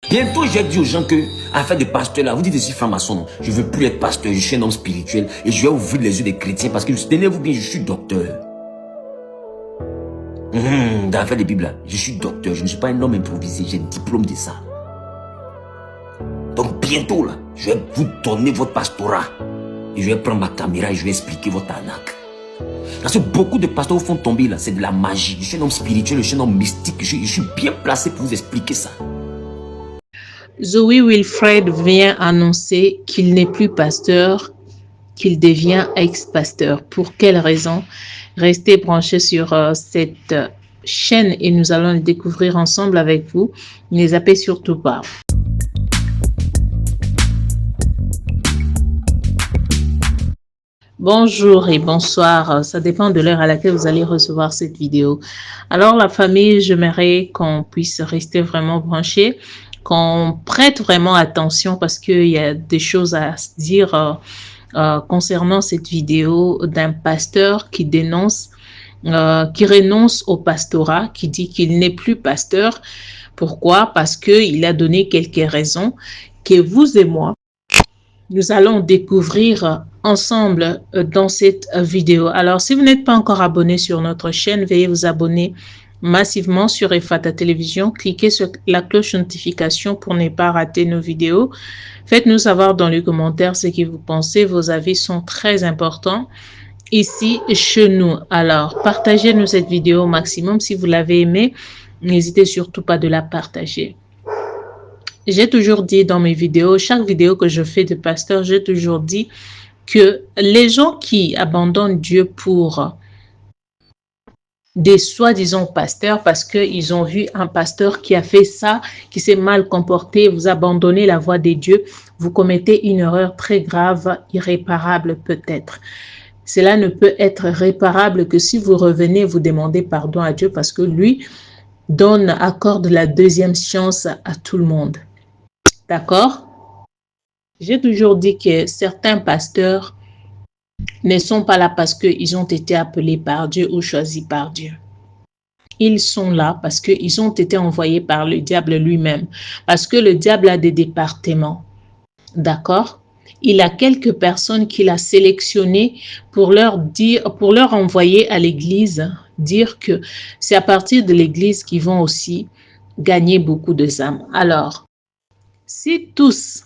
Bientôt, j'ai dit aux gens que, afin de pasteur là, vous dites ici franc-maçon, non, je veux plus être pasteur, je suis un homme spirituel et je vais ouvrir les yeux des chrétiens parce que, tenez-vous bien, je suis docteur. Dans l'affaire de Bible là, je suis docteur, je ne suis pas un homme improvisé, j'ai un diplôme de ça. Donc bientôt là, je vais vous donner votre pastorat et je vais prendre ma caméra et je vais expliquer votre arnaque. Parce que beaucoup de pasteurs vous font tomber là, c'est de la magie. Je suis un homme spirituel, je suis un homme mystique, je suis bien placé pour vous expliquer ça. Zoe Wilfred vient annoncer qu'il n'est plus pasteur, qu'il devient ex-pasteur. Pour quelle raison? Restez branchés sur cette chaîne et nous allons le découvrir ensemble avec vous. Ne zappez surtout pas. Bonjour et bonsoir, ça dépend de l'heure à laquelle vous allez recevoir cette vidéo. Alors la famille, j'aimerais qu'on puisse rester vraiment branché, qu'on prête vraiment attention parce qu'il y a des choses à se dire concernant cette vidéo d'un pasteur qui dénonce, qui renonce au pastorat, qui dit qu'il n'est plus pasteur. Pourquoi? Parce qu'il a donné quelques raisons que vous et moi, nous allons découvrir ensemble dans cette vidéo. Alors, si vous n'êtes pas encore abonné sur notre chaîne, veuillez vous abonner massivement sur Efata Télévision. Cliquez sur la cloche notification pour ne pas rater nos vidéos. Faites-nous savoir dans les commentaires ce que vous pensez. Vos avis sont très importants ici chez nous. Alors, partagez-nous cette vidéo au maximum. Si vous l'avez aimée, n'hésitez surtout pas de la partager. J'ai toujours dit dans mes vidéos, chaque vidéo que je fais de pasteur, j'ai toujours dit que les gens qui abandonnent Dieu pour des soi-disant pasteurs parce qu'ils ont vu un pasteur qui a fait ça, qui s'est mal comporté, vous abandonnez la voie de Dieu, vous commettez une erreur très grave, irréparable peut-être. Cela ne peut être réparable que si vous revenez, vous demandez pardon à Dieu parce que lui accorde la deuxième chance à tout le monde. D'accord? J'ai toujours dit que certains pasteurs ne sont pas là parce qu'ils ont été appelés par Dieu ou choisis par Dieu. Ils sont là parce qu'ils ont été envoyés par le diable lui-même. Parce que le diable a des départements. D'accord? Il a quelques personnes qu'il a sélectionnées pour leur envoyer à l'église, dire que c'est à partir de l'église qu'ils vont aussi gagner beaucoup de âmes. Alors, si tous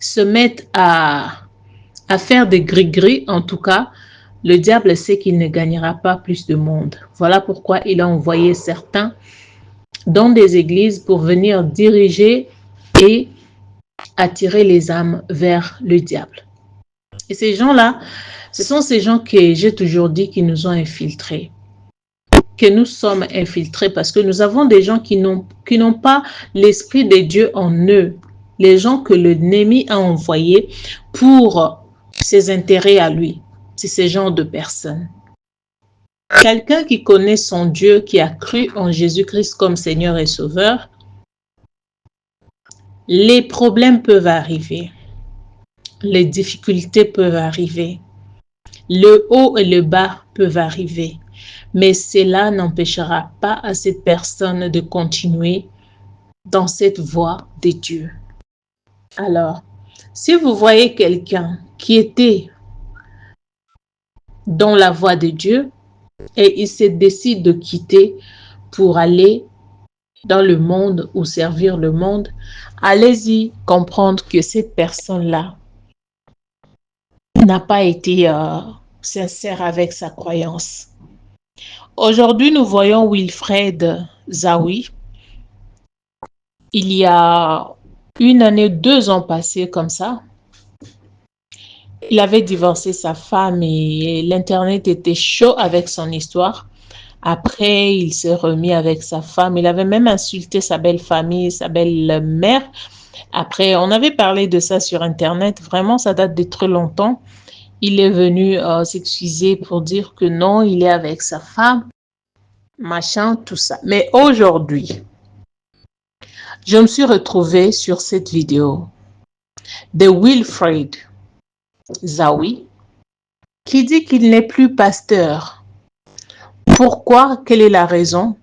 se mettent à faire des gris-gris, en tout cas, le diable sait qu'il ne gagnera pas plus de monde. Voilà pourquoi il a envoyé certains dans des églises pour venir diriger et attirer les âmes vers le diable. Et ces gens-là, ce sont ces gens que j'ai toujours dit qui nous ont infiltrés. Que nous sommes infiltrés parce que nous avons des gens qui n'ont pas l'esprit de Dieu en eux. Les gens que l'ennemi a envoyés pour ses intérêts à lui. C'est ce genre de personnes. Quelqu'un qui connaît son Dieu, qui a cru en Jésus-Christ comme Seigneur et Sauveur, les problèmes peuvent arriver. Les difficultés peuvent arriver. Le haut et le bas peuvent arriver. Mais cela n'empêchera pas à cette personne de continuer dans cette voie de Dieu. Alors, si vous voyez quelqu'un qui était dans la voie de Dieu et il se décide de quitter pour aller dans le monde ou servir le monde, allez-y comprendre que cette personne-là n'a pas été sincère avec sa croyance. Aujourd'hui, nous voyons Wilfred Zawi. Il y a 1 année, 2 ans passés comme ça. Il avait divorcé sa femme et l'Internet était chaud avec son histoire. Après, il s'est remis avec sa femme. Il avait même insulté sa belle famille, sa belle mère. Après, on avait parlé de ça sur Internet. Vraiment, ça date de très longtemps. Il est venu s'excuser pour dire que non, il est avec sa femme, machin, tout ça. Mais aujourd'hui, je me suis retrouvée sur cette vidéo de Wilfred Zawi qui dit qu'il n'est plus pasteur. Pourquoi? Quelle est la raison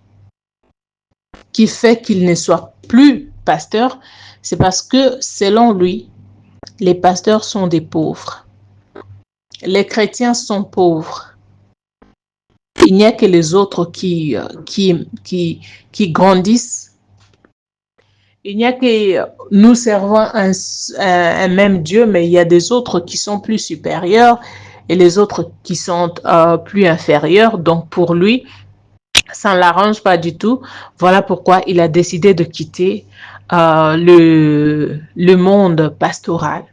qui fait qu'il ne soit plus pasteur, c'est parce que, selon lui, les pasteurs sont des pauvres. Les chrétiens sont pauvres. Il n'y a que les autres qui grandissent. Il n'y a que nous servons un même Dieu, mais il y a des autres qui sont plus supérieurs et les autres qui sont plus inférieurs. Donc pour lui, ça ne l'arrange pas du tout. Voilà pourquoi il a décidé de quitter le monde pastoral.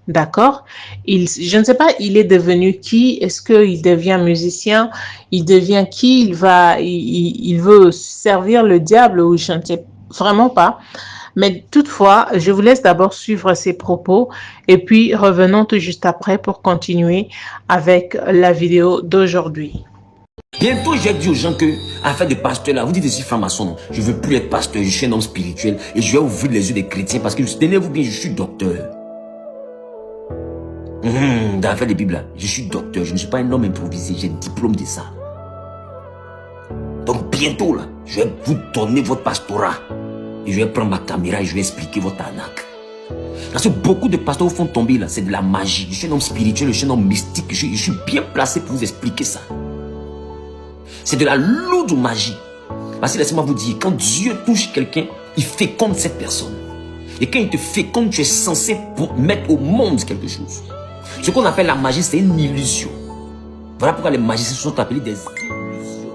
D'accord? Je ne sais pas, il est devenu qui? Est-ce qu'il devient musicien? Il devient qui? Il veut servir le diable ou je ne sais vraiment pas. Mais toutefois, je vous laisse d'abord suivre ses propos et puis revenons tout juste après pour continuer avec la vidéo d'aujourd'hui. Bientôt, j'ai dit aux gens que, afin de pasteur là, vous dites ici, franc-maçon, je veux plus être pasteur, je suis un homme spirituel et je vais ouvrir les yeux des chrétiens parce que, tenez-vous bien, je suis docteur. Dans l'affaire des Bibles là, je suis docteur, je ne suis pas un homme improvisé, j'ai diplôme de ça. Donc bientôt là, je vais vous donner votre pastorat et je vais prendre ma caméra et je vais expliquer votre arnaque. Parce que beaucoup de pasteurs vous font tomber là, c'est de la magie. Je suis un homme spirituel, je suis un homme mystique, je suis bien placé pour vous expliquer ça. C'est de la lourde magie. Parce que laissez-moi vous dire, quand Dieu touche quelqu'un, il féconde cette personne. Et quand il te féconde, tu es censé mettre au monde quelque chose. Ce qu'on appelle la magie, c'est une illusion. Voilà pourquoi les magiciens sont appelés des illusionnistes.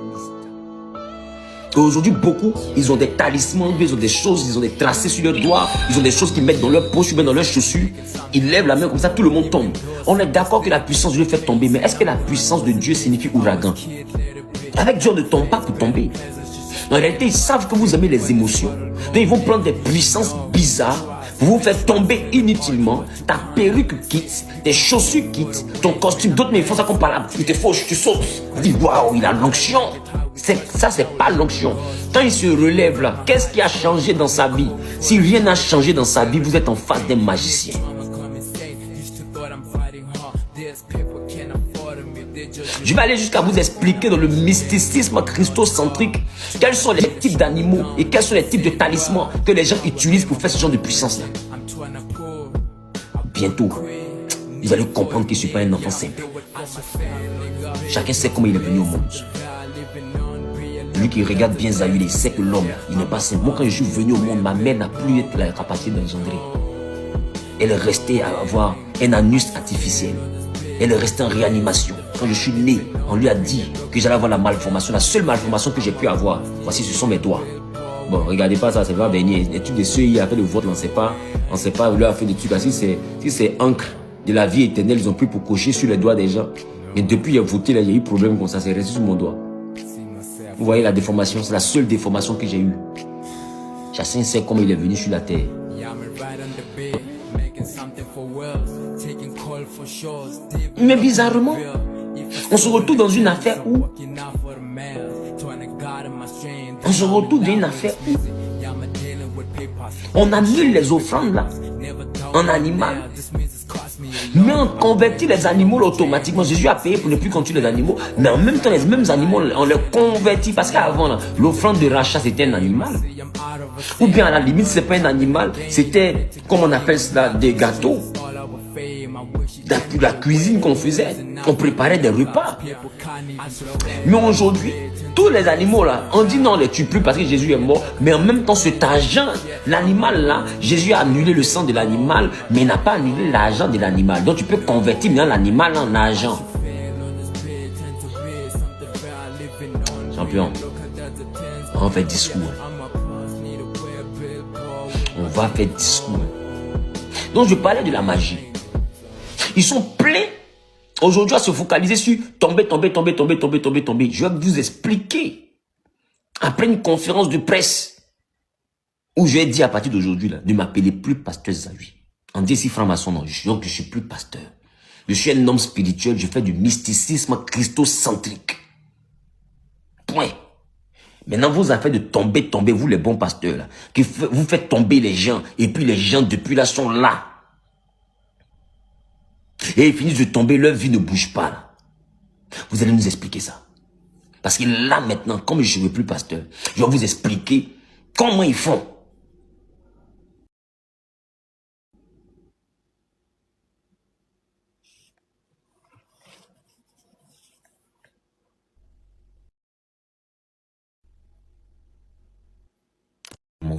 Et aujourd'hui, beaucoup, ils ont des talismans, ils ont des choses, ils ont des tracés sur leurs doigts, ils ont des choses qu'ils mettent dans leur poche, ou bien dans leurs chaussures. Ils lèvent la main comme ça, tout le monde tombe. On est d'accord que la puissance de Dieu fait tomber, mais est-ce que la puissance de Dieu signifie ouragan? Avec Dieu, on ne tombe pas pour tomber. En réalité, ils savent que vous aimez les émotions. Donc, ils vont prendre des puissances bizarres pour vous faire tomber inutilement. Ta perruque quitte, tes chaussures quittent, ton costume. D'autres, mais ils font ça comme par là. Ils te fauchent, tu sautes. Tu dis, waouh, il a l'onction. Ça, c'est pas l'onction. Quand il se relève là, qu'est-ce qui a changé dans sa vie? Si rien n'a changé dans sa vie, vous êtes en face d'un magicien. Je vais aller jusqu'à vous expliquer dans le mysticisme christocentrique quels sont les types d'animaux et quels sont les types de talismans que les gens utilisent pour faire ce genre de puissance-là. Bientôt, vous allez comprendre que je ne suis pas un enfant simple. Chacun sait comment il est venu au monde. Lui qui regarde bien Zahir, il sait que l'homme, il n'est pas simple. Moi, quand je suis venu au monde, ma mère n'a plus la capacité d'engendrer. Elle est restée à avoir un anus artificiel. Elle est restée en réanimation. Quand je suis né, on lui a dit que j'allais avoir la malformation. La seule malformation que j'ai pu avoir, voici, ce sont mes doigts. Bon, regardez pas ça, c'est pas béni. Les trucs de ceux qui a fait le vote, on ne sait pas, on lui a fait des trucs. Si c'est encre de la vie éternelle, ils ont pris pour cocher sur les doigts des gens. Mais depuis il a voté, là, il y a eu problème comme ça, c'est resté sur mon doigt. Vous voyez la déformation, c'est la seule déformation que j'ai eue. Chacun sait comment il est venu sur la terre. Mais bizarrement, on se retrouve dans une affaire où on annule les offrandes là, en animal. Mais on convertit les animaux là, automatiquement. Jésus a payé pour ne plus continuer les animaux. Mais en même temps, les mêmes animaux, on les convertit. Parce qu'avant, l'offrande de rachat, c'était un animal. Ou bien à la limite, c'est pas un animal. C'était, comme on appelle cela, des gâteaux. La cuisine qu'on faisait, on préparait des repas. Mais aujourd'hui, tous les animaux là, on dit non, on les tue plus parce que Jésus est mort. Mais en même temps, cet argent, l'animal là, Jésus a annulé le sang de l'animal, mais il n'a pas annulé l'argent de l'animal. Donc tu peux convertir maintenant l'animal en argent. Champion, on fait discours. On va faire discours. Donc je parlais de la magie. Ils sont pleins aujourd'hui à se focaliser sur tomber. Je vais vous expliquer. Après une conférence de presse où je vais dire à partir d'aujourd'hui de ne m'appeler plus pasteur Zahir. On dit si franc-maçon, non, donc je ne suis plus pasteur. Je suis un homme spirituel, je fais du mysticisme christocentrique. Point. Maintenant, vos affaires de tomber, vous les bons pasteurs, là, vous faites tomber les gens, et puis les gens depuis là sont là. Et ils finissent de tomber, leur vie ne bouge pas là. Vous allez nous expliquer ça. Parce que là maintenant, comme je ne suis plus pasteur, je vais vous expliquer comment ils font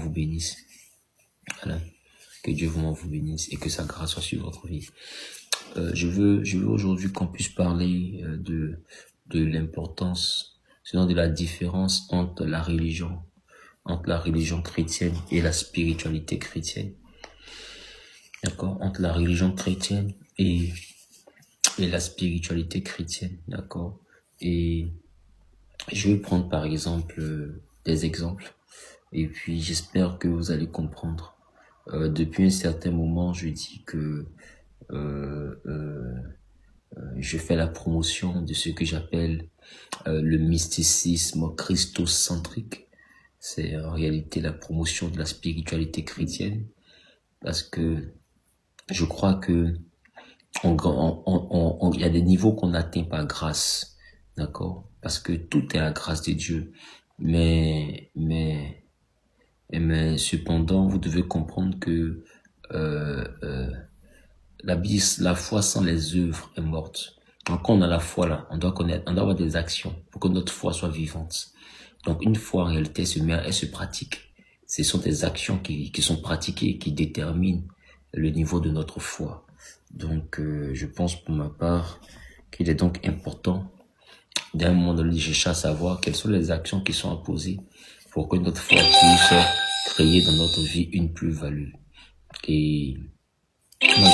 vous bénisse. Voilà. Que Dieu vraiment vous bénisse et que sa grâce soit sur votre vie. Je veux aujourd'hui qu'on puisse parler de l'importance, sinon de la différence entre la religion chrétienne et la spiritualité chrétienne. D'accord? Entre la religion chrétienne et la spiritualité chrétienne. D'accord? Et je vais prendre par exemple des exemples. Et puis j'espère que vous allez comprendre. Depuis un certain moment, je dis que je fais la promotion de ce que j'appelle le mysticisme christocentrique. C'est en réalité la promotion de la spiritualité chrétienne, parce que je crois que il y a des niveaux qu'on atteint par grâce, d'accord, parce que tout est la grâce de Dieu, mais cependant vous devez comprendre que la foi sans les œuvres est morte. Donc quand on a la foi là, on doit avoir des actions pour que notre foi soit vivante. Donc une foi en réalité elle se pratique. Ce sont des actions qui sont pratiquées qui déterminent le niveau de notre foi. Donc je pense pour ma part qu'il est donc important d'un moment donné de chercher à savoir quelles sont les actions qui sont à poser pour que notre foi puisse créer dans notre vie une plus-value. Et moi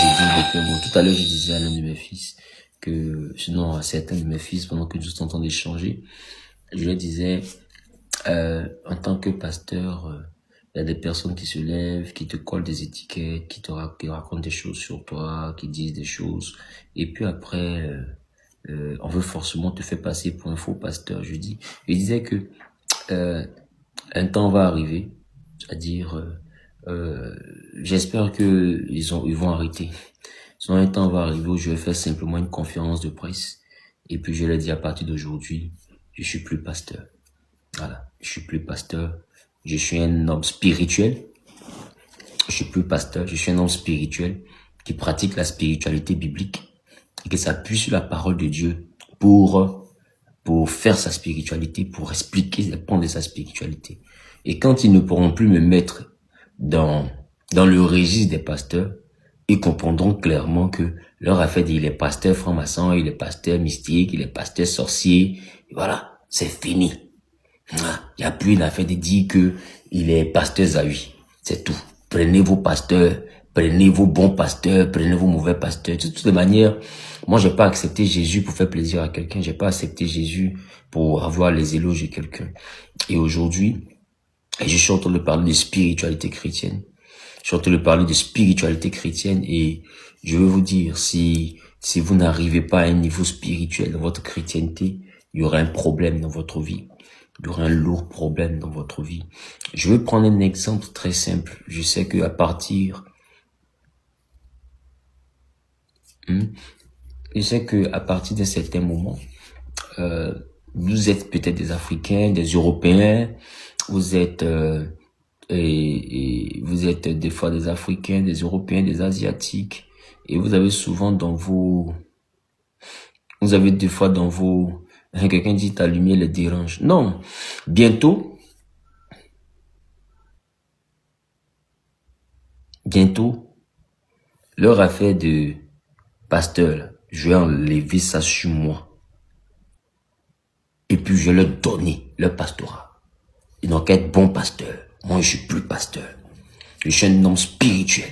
tout à l'heure je disais à l'un de mes fils que, sinon à certains de mes fils, pendant que nous entendons échanger, je leur disais, en tant que pasteur, il y a des personnes qui se lèvent, qui te collent des étiquettes, qui racontent des choses sur toi, qui disent des choses, et puis après, on veut forcément te faire passer pour un faux pasteur. Je disais que un temps va arriver, c'est-à-dire, j'espère que ils vont arrêter. Sinon, un temps va arriver où je vais faire simplement une conférence de presse, et puis je leur dis à partir d'aujourd'hui, je suis plus pasteur. Voilà, je suis plus pasteur. Je suis un homme spirituel. Je suis plus pasteur. Je suis un homme spirituel qui pratique la spiritualité biblique et qui s'appuie sur la parole de Dieu pour faire sa spiritualité, pour expliquer les points de sa spiritualité. Et quand ils ne pourront plus me mettre dans le registre des pasteurs, ils comprendront clairement que leur affaire dit il est pasteur franc-maçon, il est pasteur mystique, il est pasteur sorcier. Et voilà, c'est fini. Il n'y a plus l'affaire de dire que il est pasteur Zawi. C'est tout. Prenez vos pasteurs, prenez vos bons pasteurs, prenez vos mauvais pasteurs. De toutes les manières, moi, j'ai pas accepté Jésus pour faire plaisir à quelqu'un. J'ai pas accepté Jésus pour avoir les éloges de quelqu'un. Et aujourd'hui, je suis en train de parler de spiritualité chrétienne. Je suis en train de parler de spiritualité chrétienne et je veux vous dire, si vous n'arrivez pas à un niveau spirituel dans votre chrétienté, il y aura un problème dans votre vie. Il y aura un lourd problème dans votre vie. Je vais prendre un exemple très simple. Je sais que à partir d'un certain moment, vous êtes peut-être des Africains, des Européens, vous êtes vous êtes des fois des Africains, des Européens, des Asiatiques, et vous avez souvent des fois dans vos quelqu'un dit ta lumière les dérange. Non, bientôt, leur affaire de pasteur, je vais enlever ça sur moi. Et puis je vais leur donner leur pastorat. Ils n'ont qu'à être bons pasteurs. Moi, je suis plus pasteur. Je suis un homme spirituel.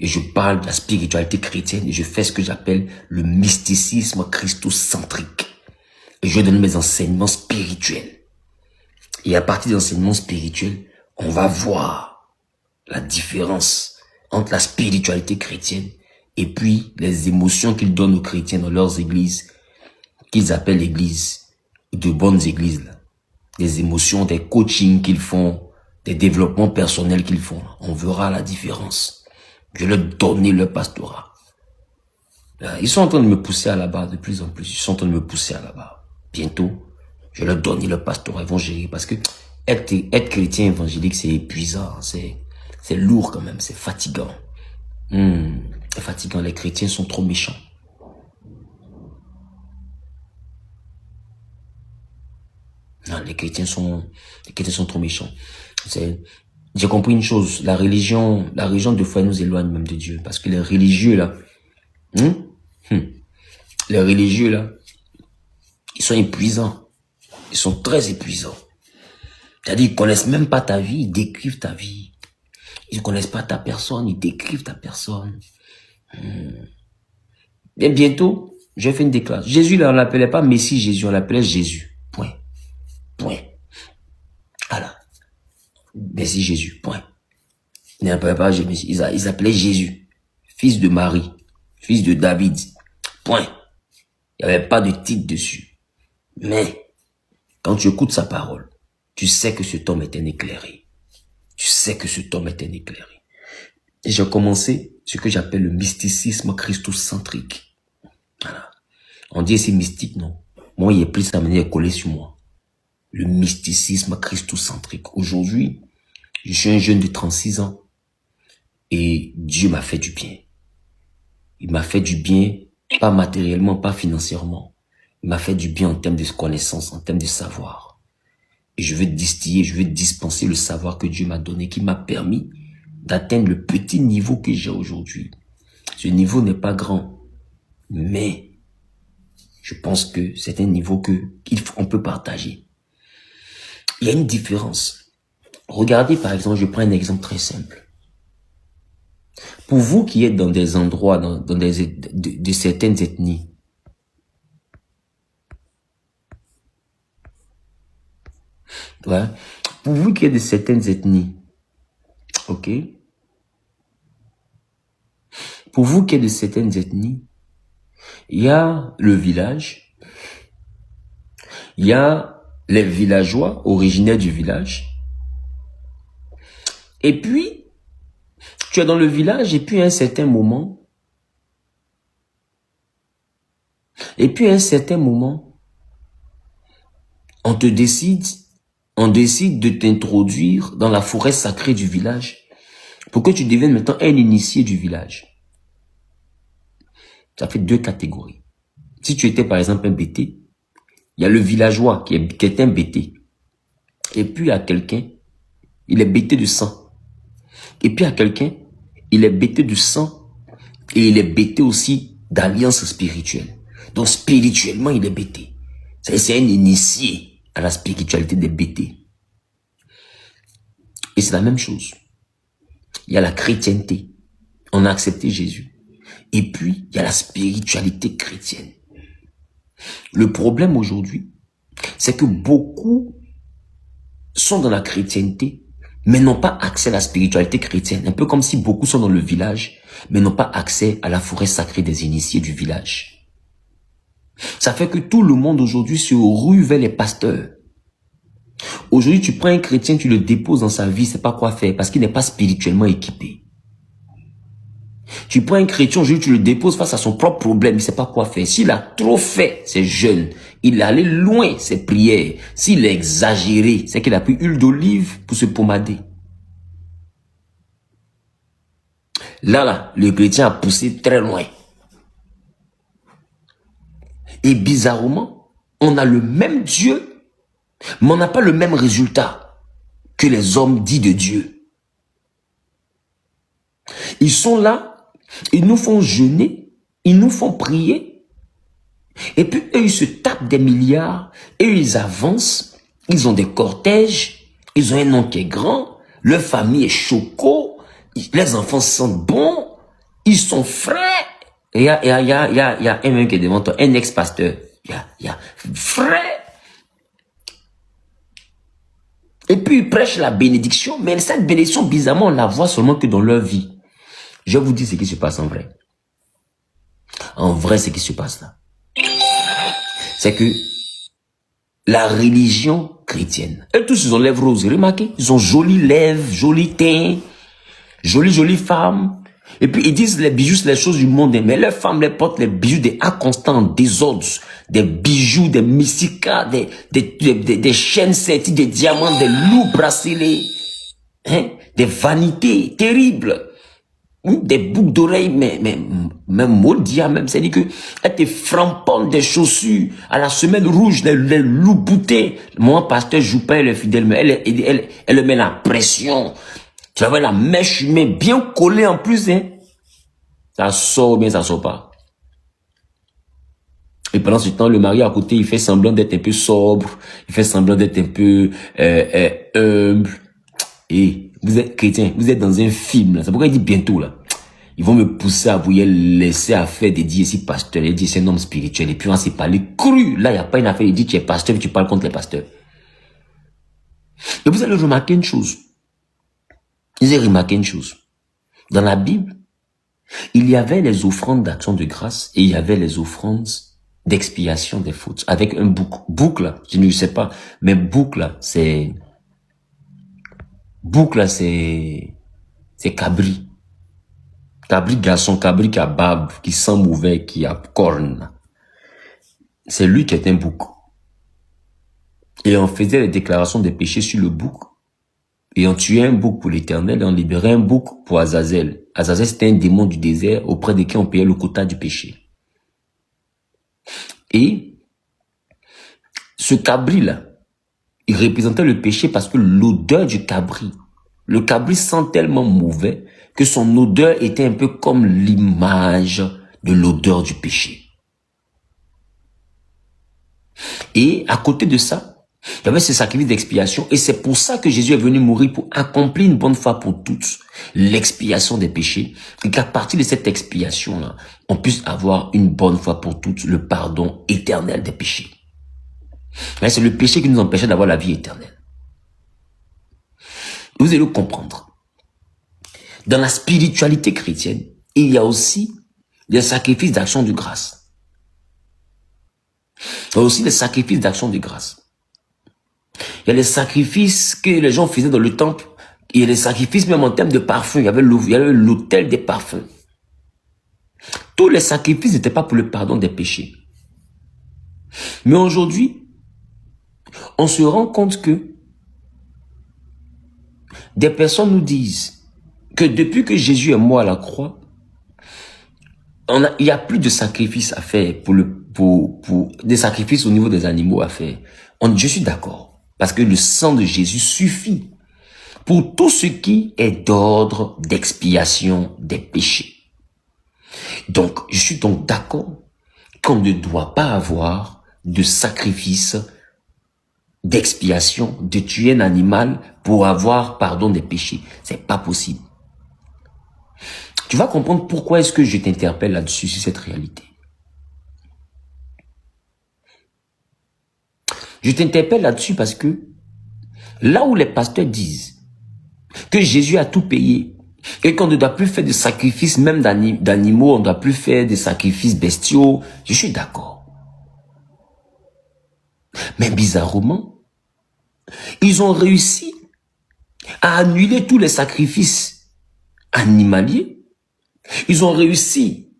Et je parle de la spiritualité chrétienne et je fais ce que j'appelle le mysticisme christocentrique. Et je donne mes enseignements spirituels. Et à partir des enseignements spirituels, on va voir la différence entre la spiritualité chrétienne et puis les émotions qu'ils donnent aux chrétiens dans leurs églises, qu'ils appellent l'église, de bonnes églises. Là. Des émotions, des coachings qu'ils font, des développements personnels qu'ils font. On verra la différence. Je vais leur donner leur pastorat. Ils sont en train de me pousser à la barre de plus en plus. Ils sont en train de me pousser à la barre. Bientôt, je vais leur donner leur pastorat. Ils vont gérer. Parce que être chrétien évangélique, c'est épuisant. C'est lourd quand même. C'est fatigant. C'est fatigant. Les chrétiens sont trop méchants. Non, les chrétiens sont trop méchants. j'ai compris une chose, la religion de foi nous éloigne même de Dieu. Parce que les religieux là, les religieux là, ils sont épuisants. Ils sont très épuisants. C'est-à-dire, ils connaissent même pas ta vie, ils décrivent ta vie. Ils ne connaissent pas ta personne, ils décrivent ta personne. Et bientôt, j'ai fait une déclaration. Jésus, là, on l'appelait pas Messie Jésus, on l'appelait Jésus. Point. Point. Voilà. Messie Jésus. Point. Ils n'appelaient pas Jésus. Ils appelaient Jésus. Fils de Marie. Fils de David. Point. Il n'y avait pas de titre dessus. Mais, quand tu écoutes sa parole, tu sais que cet homme est un éclairé. Tu sais que cet homme est un éclairé. Et j'ai commencé ce que j'appelle le mysticisme christocentrique. Voilà. On dit c'est mystique, non. Moi, il est plus à mener à coller sur moi. Le mysticisme christocentrique. Aujourd'hui, je suis un jeune de 36 ans. Et Dieu m'a fait du bien. Il m'a fait du bien, pas matériellement, pas financièrement. Il m'a fait du bien en termes de connaissance, en termes de savoir. Et je veux distiller, je veux dispenser le savoir que Dieu m'a donné, qui m'a permis d'atteindre le petit niveau que j'ai aujourd'hui. Ce niveau n'est pas grand, mais je pense que c'est un niveau qu'on peut partager. Il y a une différence. Regardez par exemple, je prends un exemple très simple. Pour vous qui êtes dans des endroits, dans de certaines ethnies, ouais, pour vous qui êtes de certaines ethnies, ok? Pour vous qui êtes de certaines ethnies, il y a le village, il y a les villageois originaires du village, et puis, tu es dans le village, et puis à un certain moment, on décide de t'introduire dans la forêt sacrée du village pour que tu deviennes maintenant un initié du village. Ça fait deux catégories. Si tu étais par exemple un bêté, il y a le villageois qui est un bêté. Et puis il y a quelqu'un, il est bêté de sang. Et puis il y a quelqu'un, il est bêté de sang et il est bêté aussi d'alliance spirituelle. Donc spirituellement, il est bêté. C'est un initié à la spiritualité des bêtés. Et c'est la même chose. Il y a la chrétienté. On a accepté Jésus. Et puis, il y a la spiritualité chrétienne. Le problème aujourd'hui, c'est que beaucoup sont dans la chrétienté, mais n'ont pas accès à la spiritualité chrétienne. Un peu comme si beaucoup sont dans le village, mais n'ont pas accès à la forêt sacrée des initiés du village. Ça fait que tout le monde aujourd'hui se rue vers les pasteurs. Aujourd'hui, tu prends un chrétien, tu le déposes dans sa vie, c'est pas quoi faire, parce qu'il n'est pas spirituellement équipé. Tu prends un chrétien, aujourd'hui, tu le déposes face à son propre problème, il sait pas quoi faire. S'il a trop fait, c'est jeune. Il est allé loin, ses prières. S'il a exagéré, c'est qu'il a pris huile d'olive pour se pomader. Là, le chrétien a poussé très loin. Et bizarrement, on a le même Dieu, mais on n'a pas le même résultat que les hommes dits de Dieu. Ils sont là, ils nous font jeûner, ils nous font prier, et puis eux, ils se tapent des milliards, et eux, ils avancent, ils ont des cortèges, ils ont un nom qui est grand, leur famille est choco, les enfants sentent bon, ils sont frais. Et il y a un même qui est devant toi, un ex-pasteur. Il y a frère. Et puis ils prêchent la bénédiction, mais cette bénédiction, bizarrement, on la voit seulement que dans leur vie. Je vous dis ce qui se passe en vrai. En vrai, ce qui se passe là, c'est que la religion chrétienne, eux tous, ils ont lèvres roses, remarquez, ils ont jolies lèvres, jolis teint, jolies femmes. Et puis ils disent les bijoux, c'est les choses du monde, mais leurs femmes les portent les bijoux des A constants, des ordres, des bijoux, des mysticas, des chaînes serties, des diamants, des lourds bracelets, hein, des vanités terribles. Des boucles d'oreilles, mais même maudia, même, c'est-à-dire que elle te framponne des chaussures à la semaine rouge, les loups boutés. Moi, pasteur Joupin, elle est fidèle, mais elle met la pression. Tu vas voir la mèche humaine bien collée en plus, hein. Ça sort ou bien ça sort pas. Et pendant ce temps, le mari à côté, il fait semblant d'être un peu sobre, il fait semblant d'être un peu humble. Et vous êtes chrétien, vous êtes dans un film, là. C'est pourquoi il dit bientôt, là. Ils vont me pousser à vous laisser à faire des dits ici pasteur. Il dit c'est un homme spirituel. Et puis on s'est parlé cru. Là, il n'y a pas une affaire. Il dit tu es pasteur, tu parles contre les pasteurs. Et vous allez remarquer une chose. Vous allez remarquer une chose. Dans la Bible, il y avait les offrandes d'action de grâce et il y avait les offrandes d'expiation des fautes. Avec un bouc. Bouc, là, je ne sais pas. Mais bouc, là, c'est... Bouc, là, c'est cabri. Cabri garçon, cabri qui a barbe, qui sent mauvais, qui a corne. C'est lui qui est un bouc. Et on faisait les déclarations des péchés sur le bouc. Et on tuait un bouc pour l'Éternel et on libérait un bouc pour Azazel. Azazel, c'était un démon du désert auprès de qui on payait le quota du péché. Et ce cabri-là, il représentait le péché parce que l'odeur du cabri, le cabri sent tellement mauvais que son odeur était un peu comme l'image de l'odeur du péché. Et à côté de ça, il y avait ce sacrifice d'expiation et c'est pour ça que Jésus est venu mourir pour accomplir une bonne fois pour toutes l'expiation des péchés et qu'à partir de cette expiation-là, on puisse avoir une bonne fois pour toutes le pardon éternel des péchés. Mais c'est le péché qui nous empêchait d'avoir la vie éternelle. Vous allez le comprendre. Dans la spiritualité chrétienne, il y a aussi des sacrifices d'action de grâce. Il y a aussi des sacrifices d'action de grâce. Il y a les sacrifices que les gens faisaient dans le temple. Il y a les sacrifices même en termes de parfum. Il y avait l'autel des parfums. Tous les sacrifices n'étaient pas pour le pardon des péchés. Mais aujourd'hui, on se rend compte que des personnes nous disent que depuis que Jésus est mort à la croix, il n'y a plus de sacrifices à faire pour des sacrifices au niveau des animaux à faire. Je suis d'accord. Parce que le sang de Jésus suffit pour tout ce qui est d'ordre d'expiation des péchés. Donc, je suis donc d'accord qu'on ne doit pas avoir de sacrifice d'expiation, de tuer un animal pour avoir pardon des péchés. C'est pas possible. Tu vas comprendre pourquoi est-ce que je t'interpelle là-dessus, sur cette réalité. Je t'interpelle là-dessus parce que là où les pasteurs disent que Jésus a tout payé et qu'on ne doit plus faire de sacrifices même d'animaux, on ne doit plus faire de sacrifices bestiaux, je suis d'accord. Mais bizarrement, ils ont réussi à annuler tous les sacrifices animaliers. Ils ont réussi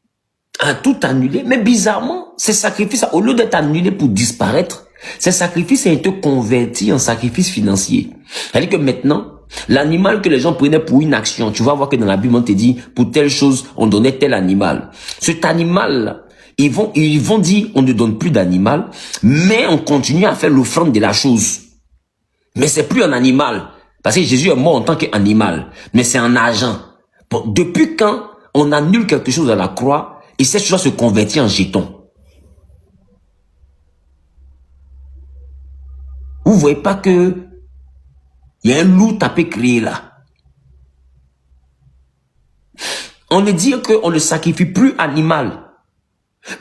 à tout annuler. Mais bizarrement, ces sacrifices, au lieu d'être annulés pour disparaître, ces sacrifices ont été convertis en sacrifices financiers. C'est-à-dire que maintenant, l'animal que les gens prenaient pour une action, tu vas voir que dans la Bible, on te dit, pour telle chose, on donnait tel animal. Cet animal, ils vont dire, on ne donne plus d'animal, mais on continue à faire l'offrande de la chose. Mais c'est plus un animal. Parce que Jésus est mort en tant qu'animal. Mais c'est un agent. Bon, depuis quand on annule quelque chose à la croix, et cette chose se convertit en jeton. Vous voyez pas que il y a un loup tapé crié là. On ne dit qu'on ne sacrifie plus animal.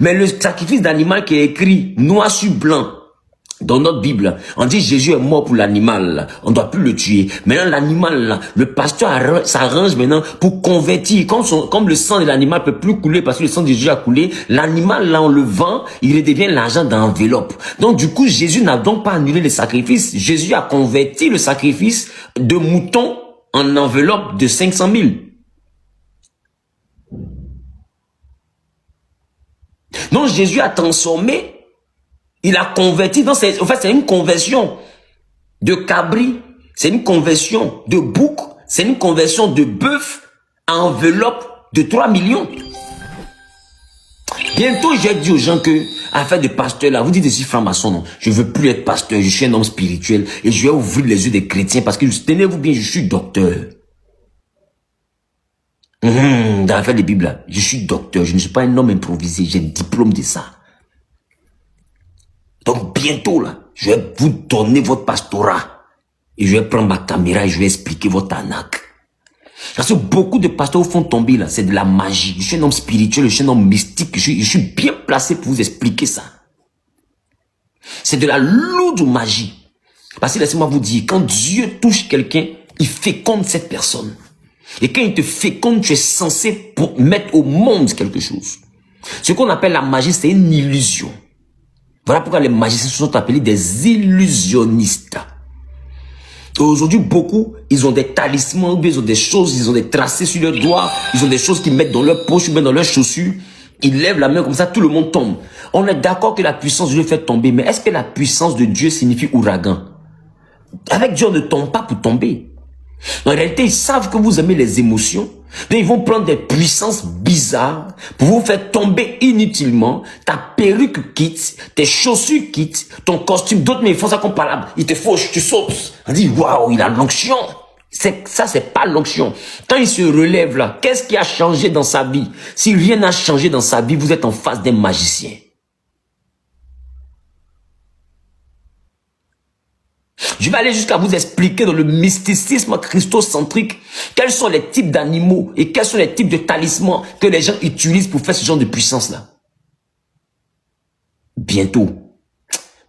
Mais le sacrifice d'animal qui est écrit noir sur blanc dans notre Bible, on dit Jésus est mort pour l'animal, on ne doit plus le tuer. Maintenant l'animal, le pasteur s'arrange maintenant pour convertir. Comme le sang de l'animal peut plus couler parce que le sang de Jésus a coulé, l'animal là on le vend, il devient l'argent d'enveloppe. Donc du coup Jésus n'a donc pas annulé les sacrifices. Jésus a converti le sacrifice de mouton en enveloppe de 500 000. Donc Jésus a transformé. Il a converti, en fait c'est une conversion de cabri, c'est une conversion de bouc, c'est une conversion de bœuf à enveloppe de 3 millions. Bientôt j'ai dit aux gens que, affaire de pasteur là, vous dites ici franc-maçon, non, je veux plus être pasteur, je suis un homme spirituel et je vais ouvrir les yeux des chrétiens parce que tenez-vous bien, je suis docteur. Dans l'affaire des Bibles, là, je suis docteur, je ne suis pas un homme improvisé, j'ai un diplôme de ça. Donc bientôt, là, je vais vous donner votre pastorat. Et je vais prendre ma caméra et je vais expliquer votre arnaque. Parce que beaucoup de pasteurs vous font tomber, là, c'est de la magie. Je suis un homme spirituel, je suis un homme mystique, je suis bien placé pour vous expliquer ça. C'est de la lourde magie. Parce que laissez-moi vous dire, quand Dieu touche quelqu'un, il féconde cette personne. Et quand il te féconde, tu es censé pour mettre au monde quelque chose. Ce qu'on appelle la magie, c'est une illusion. Voilà pourquoi les magiciens sont appelés des illusionnistes. Aujourd'hui, beaucoup, ils ont des talismans, ils ont des choses, ils ont des tracés sur leurs doigts, ils ont des choses qu'ils mettent dans leur poche ou bien dans leurs chaussures. Ils lèvent la main comme ça, tout le monde tombe. On est d'accord que la puissance de Dieu fait tomber, mais est-ce que la puissance de Dieu signifie ouragan? Avec Dieu, on ne tombe pas pour tomber. En réalité, ils savent que vous aimez les émotions. Donc, ils vont prendre des puissances bizarres pour vous faire tomber inutilement. Ta perruque quitte, tes chaussures quittent, ton costume, d'autres, mais ils font ça comparable. Ils te fauchent, tu sautes. On dit, waouh, il a l'onction. Ça, c'est pas l'onction. Quand il se relève là, qu'est-ce qui a changé dans sa vie? Si rien n'a changé dans sa vie, vous êtes en face d'un magicien. Je vais aller jusqu'à vous expliquer dans le mysticisme christocentrique quels sont les types d'animaux et quels sont les types de talismans que les gens utilisent pour faire ce genre de puissance-là. Bientôt,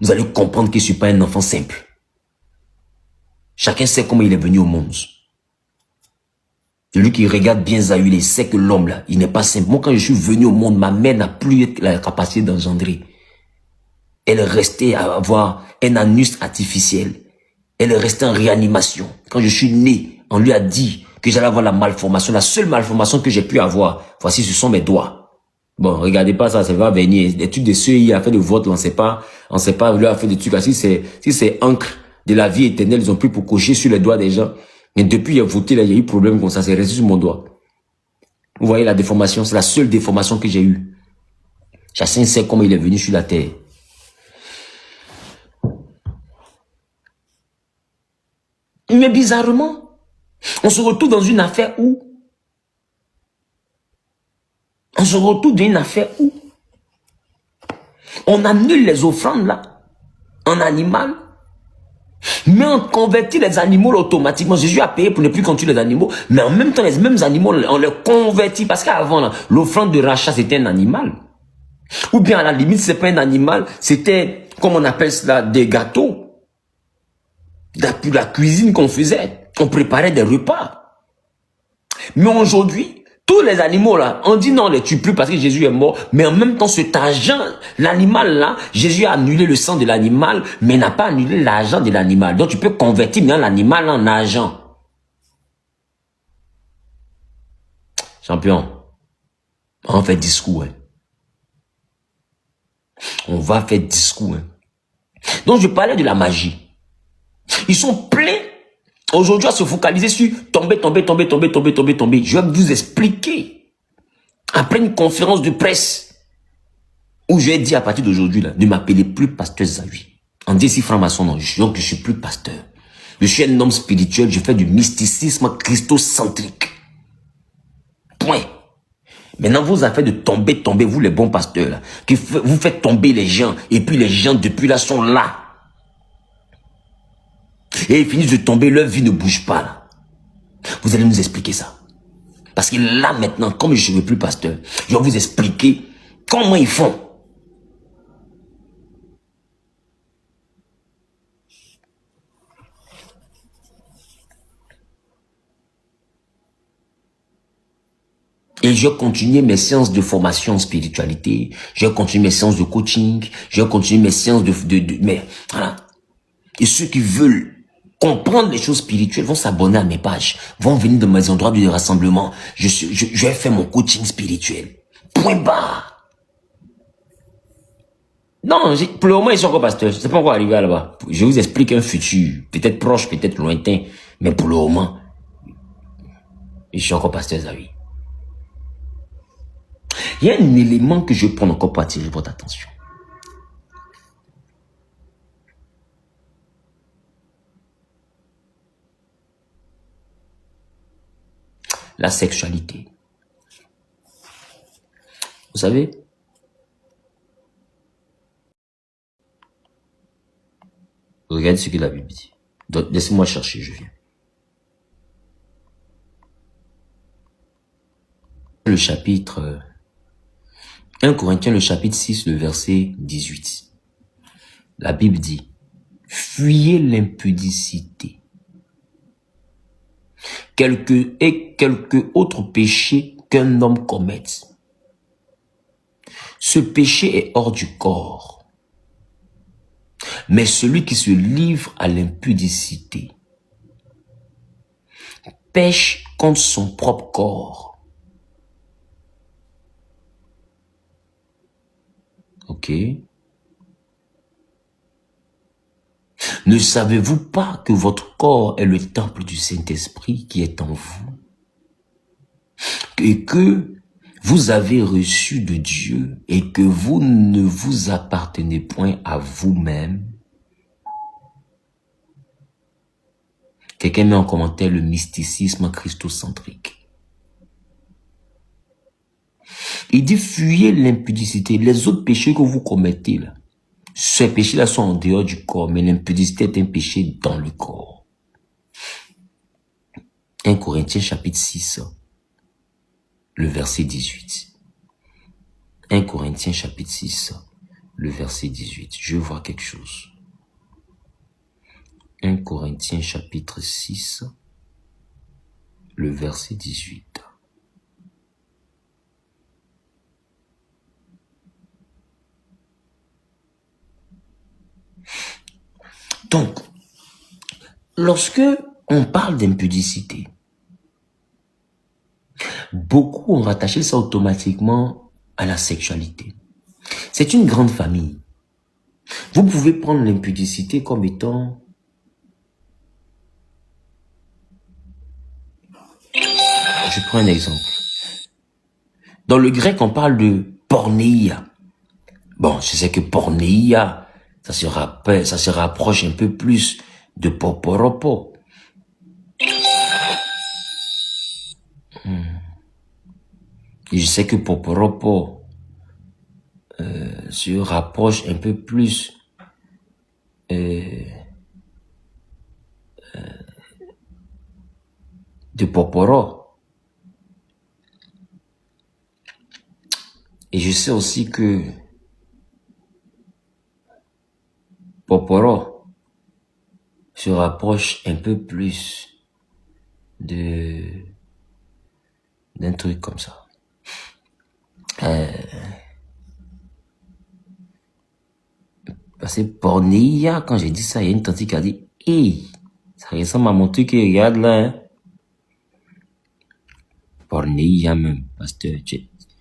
vous allez comprendre que je ne suis pas un enfant simple. Chacun sait comment il est venu au monde. Celui qui regarde bien Zahul, il sait que l'homme là, il n'est pas simple. Moi, quand je suis venu au monde, ma mère n'a plus la capacité d'engendrer. Elle est restée à avoir un anus artificiel. Elle est restée en réanimation. Quand je suis né, on lui a dit que j'allais avoir la malformation. La seule malformation que j'ai pu avoir, voici, ce sont mes doigts. Bon, regardez pas ça, ça va venir. L'étude de ceux qui a fait le vote, on sait pas, lui a fait des trucs. Si c'est encre de la vie éternelle, ils ont pris pour cocher sur les doigts des gens. Mais depuis il a voté, là, il y a eu problème comme ça, c'est resté sur mon doigt. Vous voyez la déformation, c'est la seule déformation que j'ai eue. Chacun sait comment il est venu sur la terre. Mais bizarrement, on se retrouve dans une affaire où on annule les offrandes là, en animal, mais on convertit les animaux là, automatiquement. Jésus a payé pour ne plus conduire les animaux, mais en même temps, les mêmes animaux, on les convertit. Parce qu'avant, l'offrande de rachat, c'était un animal. Ou bien à la limite, c'est pas un animal, c'était, comme on appelle cela, des gâteaux. La cuisine qu'on faisait, on préparait des repas. Mais aujourd'hui, tous les animaux là, on dit non, on les tue plus parce que Jésus est mort. Mais en même temps, cet argent, l'animal là, Jésus a annulé le sang de l'animal, mais n'a pas annulé l'argent de l'animal. Donc tu peux convertir maintenant l'animal en argent. Champion, on fait discours. Hein. On va faire discours. Hein. Donc je parlais de la magie. Ils sont pleins aujourd'hui à se focaliser sur tomber. Je vais vous expliquer. Après une conférence de presse où j'ai dit à partir d'aujourd'hui, ne m'appelez plus pasteur Zahul. On dit si franc-maçon, non, donc je suis plus pasteur. Je suis un homme spirituel, je fais du mysticisme christocentrique. Point. Maintenant, vos affaires de tomber, vous les bons pasteurs, là, qui vous faites tomber les gens, et puis les gens depuis là sont là. Et ils finissent de tomber, leur vie ne bouge pas là. Vous allez nous expliquer ça. Parce que là maintenant, comme je ne suis plus pasteur, je vais vous expliquer comment ils font. Et je vais continuer mes séances de formation en spiritualité, je vais continuer mes séances de coaching, je vais continuer mes séances mais voilà. Et ceux qui veulent comprendre les choses spirituelles vont s'abonner à mes pages, vont venir dans mes endroits de rassemblement. Je vais faire mon coaching spirituel. Point barre. Non, pour le moment, ils sont encore pasteurs. Je ne sais pas encore arriver là-bas. Je vous explique un futur, peut-être proche, peut-être lointain, mais pour le moment, je suis encore pasteur Zahul. Il y a un élément que je vais prendre encore pour attirer votre attention. La sexualité. Vous savez, regardez ce que la Bible dit. Donc, laissez-moi chercher, je viens. Le chapitre 1 Corinthiens, le chapitre 6, le verset 18. La Bible dit, fuyez l'impudicité. Quelque autre péché qu'un homme commette. Ce péché est hors du corps. Mais celui qui se livre à l'impudicité pêche contre son propre corps. Ok? Ne savez-vous pas que votre corps est le temple du Saint-Esprit qui est en vous? Et que vous avez reçu de Dieu et que vous ne vous appartenez point à vous-même? Quelqu'un met en commentaire le mysticisme christocentrique. Il dit, fuyez l'impudicité. Les autres péchés que vous commettez là, ces péchés-là sont en dehors du corps, mais l'impudicité est un péché dans le corps. 1 Corinthiens chapitre 6, le verset 18. 1 Corinthiens chapitre 6, le verset 18. Je veux voir quelque chose. 1 Corinthiens chapitre 6, le verset 18. Donc, lorsque on parle d'impudicité, beaucoup ont rattaché ça automatiquement à la sexualité. C'est une grande famille. Vous pouvez prendre l'impudicité comme étant... Je prends un exemple. Dans le grec, on parle de porneia. Bon, je sais que porneia, ça se rapproche un peu plus de poporopo. Et je sais que poporopo se rapproche un peu plus de poporo. Et je sais aussi que poporo se rapproche un peu plus d'un truc comme ça. Parce que porneia, quand j'ai dit ça, il y a une tante qui a dit, hey, ça ressemble à mon truc, regarde là, hein. Porneia même, parce que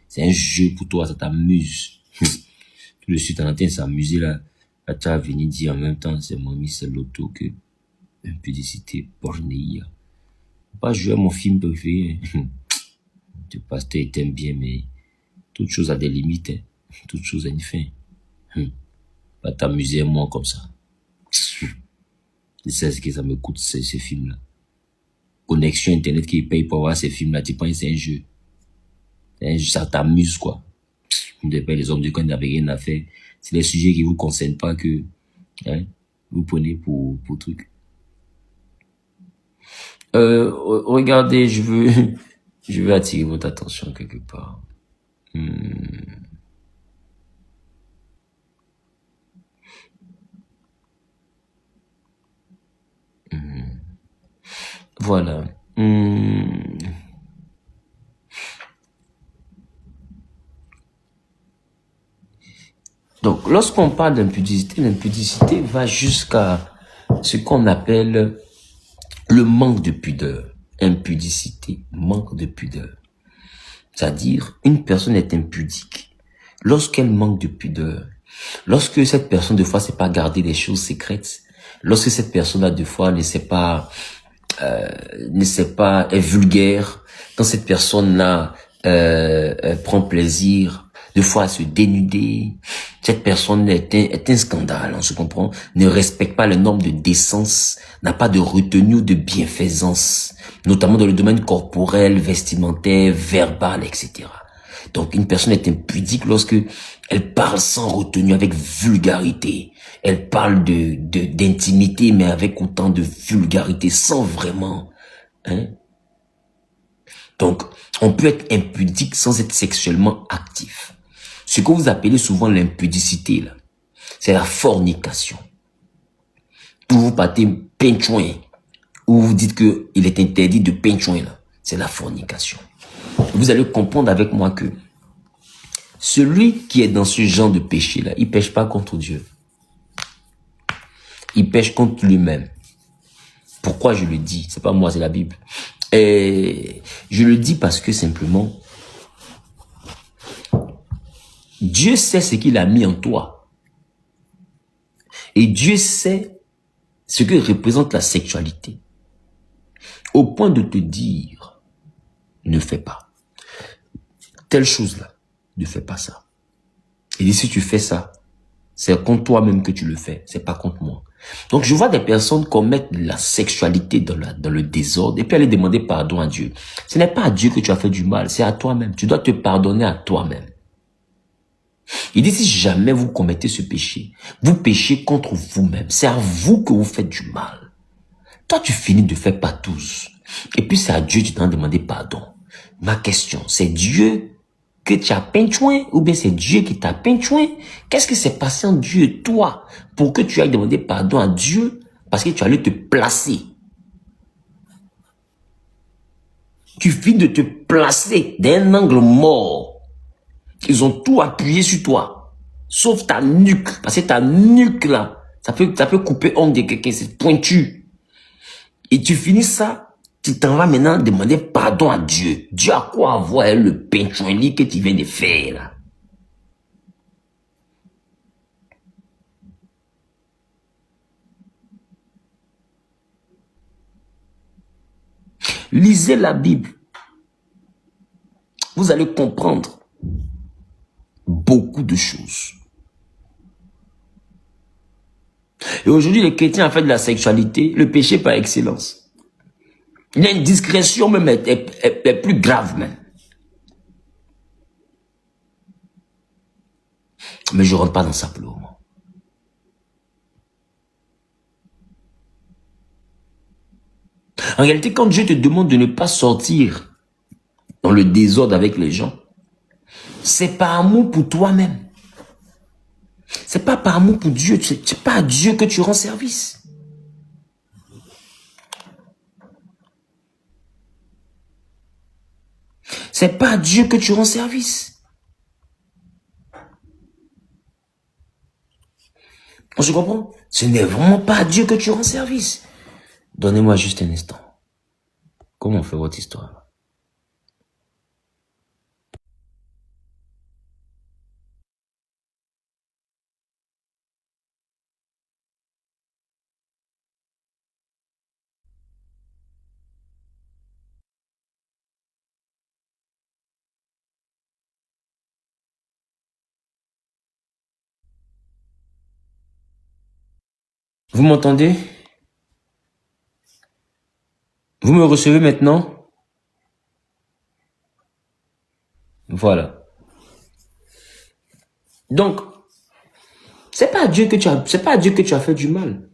c'est un jeu pour toi, ça t'amuse. Tout de suite, on entend s'amuser là. Là, tu vas venir dire en même temps, c'est mamie, c'est l'auto que impudicité, porneia. Pas jouer à mon film préféré. Le pasteur t'aime bien, mais toute chose a des limites. Hein. Toute chose a une fin. Pas t'amuser moi comme ça. Je sais ce que ça me coûte, ces films-là. Connexion internet qui paye pour voir ces films-là, tu penses que c'est un jeu. Ça t'amuse, quoi. Vous ne pas les hommes de quand n'avaient rien à faire. C'est des sujets qui vous concernent pas que, hein, vous prenez pour truc. Regardez, je veux attirer votre attention quelque part. Voilà. Donc, lorsqu'on parle d'impudicité, l'impudicité va jusqu'à ce qu'on appelle le manque de pudeur. Impudicité, manque de pudeur. C'est-à-dire, une personne est impudique lorsqu'elle manque de pudeur. Lorsque cette personne, de fois, ne sait pas garder des choses secrètes. Lorsque cette personne-là, de fois, est vulgaire. Quand cette personne-là prend plaisir de fois à se dénuder, cette personne est un scandale, on se comprend, ne respecte pas les normes de décence, n'a pas de retenue ou de bienfaisance, notamment dans le domaine corporel, vestimentaire, verbal, etc. Donc, une personne est impudique lorsque elle parle sans retenue, avec vulgarité. Elle parle d'intimité, mais avec autant de vulgarité, sans vraiment, hein. Donc, on peut être impudique sans être sexuellement actif. Ce que vous appelez souvent l'impudicité, là, c'est la fornication. Pour vous partez peinchouin, ou vous dites que il est interdit de peinchouin, là, c'est la fornication. Vous allez comprendre avec moi que celui qui est dans ce genre de péché-là, il pêche pas contre Dieu. Il pêche contre lui-même. Pourquoi je le dis? C'est pas moi, c'est la Bible. Et je le dis parce que simplement, Dieu sait ce qu'il a mis en toi. Et Dieu sait ce que représente la sexualité. Au point de te dire, ne fais pas telle chose-là, ne fais pas ça. Et si tu fais ça, c'est contre toi-même que tu le fais, c'est pas contre moi. Donc je vois des personnes commettre la sexualité dans le désordre et puis aller demander pardon à Dieu. Ce n'est pas à Dieu que tu as fait du mal, c'est à toi-même. Tu dois te pardonner à toi-même. Il dit si jamais vous commettez ce péché, vous péchez contre vous-même. C'est à vous que vous faites du mal. Toi tu finis de faire patouze. Et puis c'est à Dieu que tu dois demander pardon. Ma question, c'est Dieu que tu as peinchouin ou bien c'est Dieu qui t'a peinchouin? Qu'est-ce qui s'est passé en Dieu et toi pour que tu ailles demander pardon à Dieu parce que tu allais te placer? Tu finis de te placer d'un angle mort. Ils ont tout appuyé sur toi, sauf ta nuque. Parce que ta nuque là, ça peut couper l'ongle de quelqu'un, c'est pointu. Et tu finis ça, tu t'en vas maintenant demander pardon à Dieu. Dieu a quoi à voir avec le peinchouin que tu viens de faire là? Lisez la Bible. Vous allez comprendre beaucoup de choses. Et aujourd'hui, les chrétiens ont fait de la sexualité le péché par excellence. L'indiscrétion même est plus grave même. Mais je ne rentre pas dans ça pour le moment. En réalité, quand Dieu te demande de ne pas sortir dans le désordre avec les gens, c'est par amour pour toi-même. C'est pas par amour pour Dieu. C'est pas à Dieu que tu rends service. C'est pas à Dieu que tu rends service. On se comprend? Ce n'est vraiment pas à Dieu que tu rends service. Donnez-moi juste un instant. Comment on fait votre histoire? Vous m'entendez? Vous me recevez maintenant? Voilà. Donc, c'est pas à Dieu que tu as fait du mal.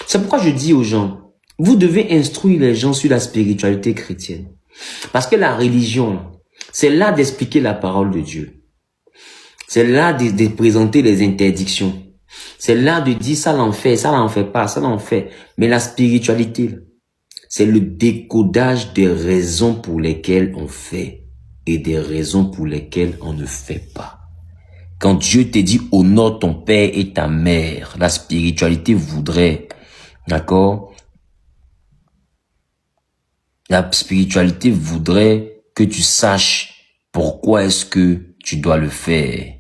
C'est pourquoi je dis aux gens, vous devez instruire les gens sur la spiritualité chrétienne. Parce que la religion, c'est là d'expliquer la parole de Dieu. C'est là de présenter les interdictions. C'est là de dire ça l'en fait pas, ça l'en fait. Mais la spiritualité, c'est le décodage des raisons pour lesquelles on fait et des raisons pour lesquelles on ne fait pas. Quand Dieu te dit honore ton père et ta mère, la spiritualité voudrait, d'accord? La spiritualité voudrait que tu saches pourquoi est-ce que tu dois le faire.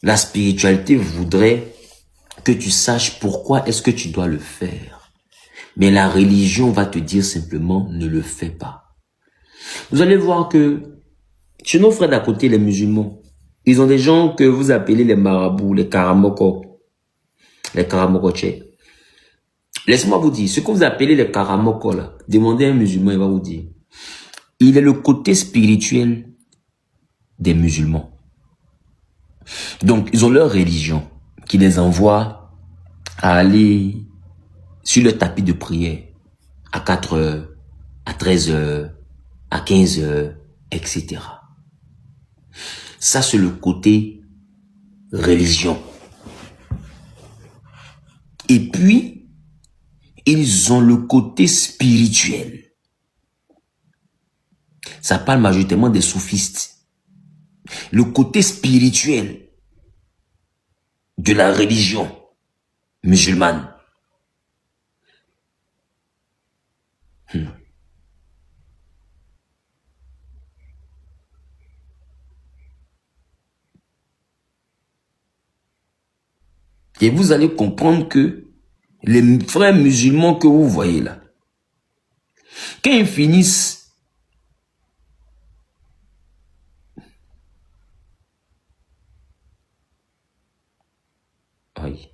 La spiritualité voudrait que tu saches pourquoi est-ce que tu dois le faire. Mais la religion va te dire simplement ne le fais pas. Vous allez voir que chez nos frères d'à côté, les musulmans, ils ont des gens que vous appelez les marabouts, les karamoko, les karamokoché. Laissez-moi vous dire, ce que vous appelez le karamoko là, demandez à un musulman, il va vous dire. Il est le côté spirituel des musulmans. Donc, ils ont leur religion qui les envoie à aller sur le tapis de prière à 4 heures, à 13 heures, à 15 heures, etc. Ça, c'est le côté religion. Et puis, ils ont le côté spirituel. Ça parle majoritairement des soufistes. Le côté spirituel de la religion musulmane. Et vous allez comprendre que les frères musulmans que vous voyez là, quand ils finissent, aïe,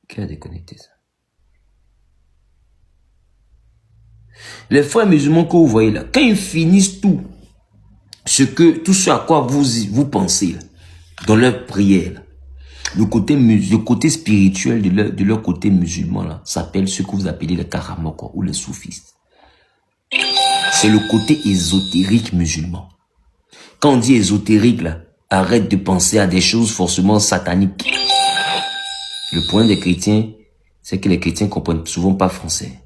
qui a déconnecté ça? Les frères musulmans que vous voyez là, quand ils finissent tout ce à quoi vous pensez là, dans leur prière là, le côté spirituel de leur côté musulman là, s'appelle ce que vous appelez les karamoko ou les soufistes. C'est le côté ésotérique musulman. Quand on dit ésotérique là, arrête de penser à des choses forcément sataniques. Le point des chrétiens, c'est que les chrétiens comprennent souvent pas français.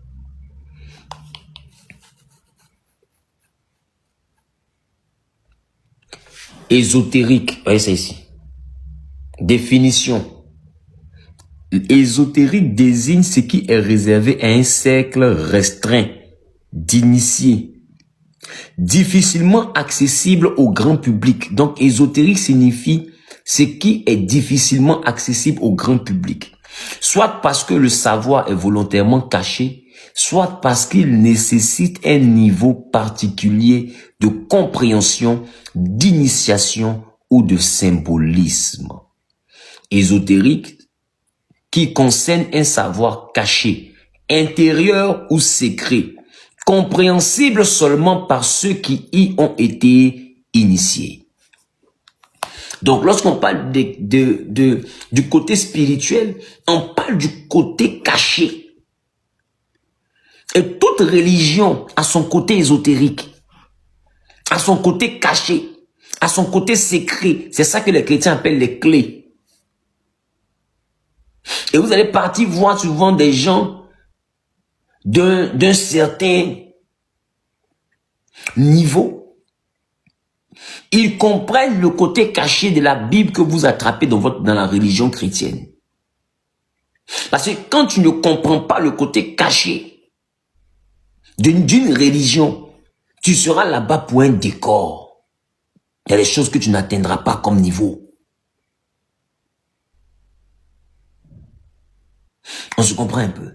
Ésotérique, voyez ça ici. Définition. Ésotérique désigne ce qui est réservé à un cercle restreint d'initiés, difficilement accessible au grand public. Donc, ésotérique signifie ce qui est difficilement accessible au grand public. Soit parce que le savoir est volontairement caché, soit parce qu'il nécessite un niveau particulier de compréhension, d'initiation ou de symbolisme. Ésotérique qui concerne un savoir caché, intérieur ou secret, compréhensible seulement par ceux qui y ont été initiés. Donc, lorsqu'on parle du côté spirituel, on parle du côté caché. Et toute religion a son côté ésotérique, a son côté caché, a son côté secret. C'est ça que les chrétiens appellent les clés. Et vous allez partir voir souvent des gens d'un certain niveau. Ils comprennent le côté caché de la Bible que vous attrapez dans la religion chrétienne. Parce que quand tu ne comprends pas le côté caché d'une religion, tu seras là-bas pour un décor. Il y a des choses que tu n'atteindras pas comme niveau. On se comprend un peu.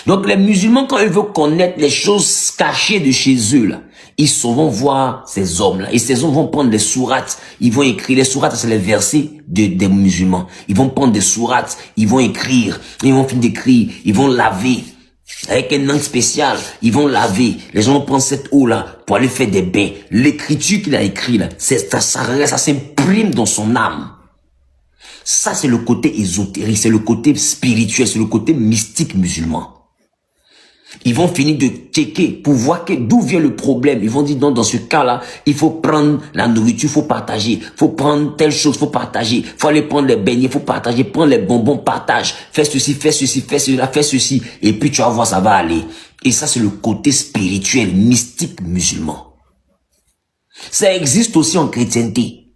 Donc les musulmans, quand ils veulent connaître les choses cachées de chez eux, là, ils souvent voient ces hommes-là. Et ces hommes vont prendre des sourates. Ils vont écrire. Les sourates, c'est les versets des musulmans. Ils vont prendre des sourates. Ils vont écrire. Ils vont finir d'écrire. Ils vont laver. Avec un langue spéciale. Ils vont laver. Les gens vont prendre cette eau-là pour aller faire des bains. L'écriture qu'il a écrit là, ça s'imprime dans son âme. Ça, c'est le côté ésotérique, c'est le côté spirituel, c'est le côté mystique musulman. Ils vont finir de checker pour voir d'où vient le problème. Ils vont dire, non, dans ce cas-là, il faut prendre la nourriture, il faut partager. Il faut prendre telle chose, il faut partager. Il faut aller prendre les beignets, il faut partager. Prendre les bonbons, partage. Fais ceci, fais ceci, fais cela, fais ceci. Et puis tu vas voir, ça va aller. Et ça, c'est le côté spirituel, mystique musulman. Ça existe aussi en chrétienté.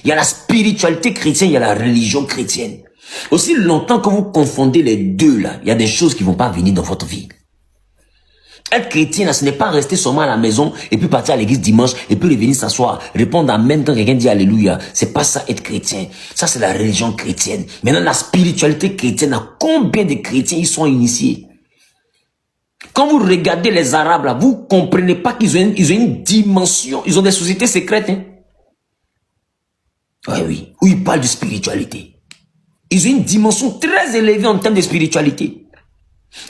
Il y a la spiritualité chrétienne, il y a la religion chrétienne. Aussi longtemps que vous confondez les deux là, il y a des choses qui vont pas venir dans votre vie. Être chrétien là, ce n'est pas rester seulement à la maison et puis partir à l'église dimanche et puis revenir s'asseoir, répondre amen quand quelqu'un dit alléluia. C'est pas ça être chrétien. Ça c'est la religion chrétienne. Maintenant la spiritualité chrétienne, à combien de chrétiens ils sont initiés? Quand vous regardez les Arabes là, vous comprenez pas qu'ils ont une dimension, ils ont des sociétés secrètes. Hein? Oui, où ils parlent de spiritualité. Ils ont une dimension très élevée en termes de spiritualité.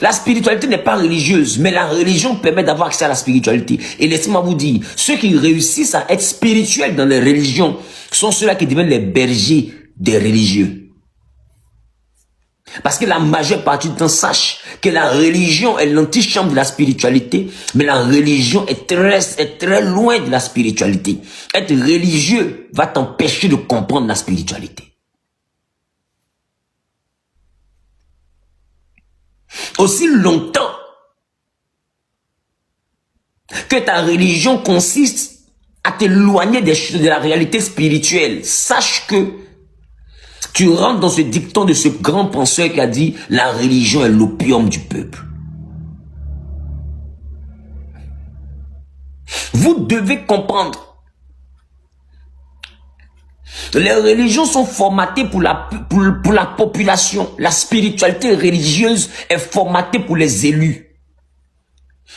La spiritualité n'est pas religieuse, mais la religion permet d'avoir accès à la spiritualité. Et laissez-moi vous dire, ceux qui réussissent à être spirituels dans les religions sont ceux-là qui deviennent les bergers des religieux. Parce que la majeure partie du temps sache que la religion est l'antichambre de la spiritualité, mais la religion est très loin de la spiritualité. Être religieux va t'empêcher de comprendre la spiritualité. Aussi longtemps que ta religion consiste à t'éloigner de la réalité spirituelle, sache que tu rentres dans ce dicton de ce grand penseur qui a dit « La religion est l'opium du peuple ». Vous devez comprendre. Les religions sont formatées pour la population. La spiritualité religieuse est formatée pour les élus.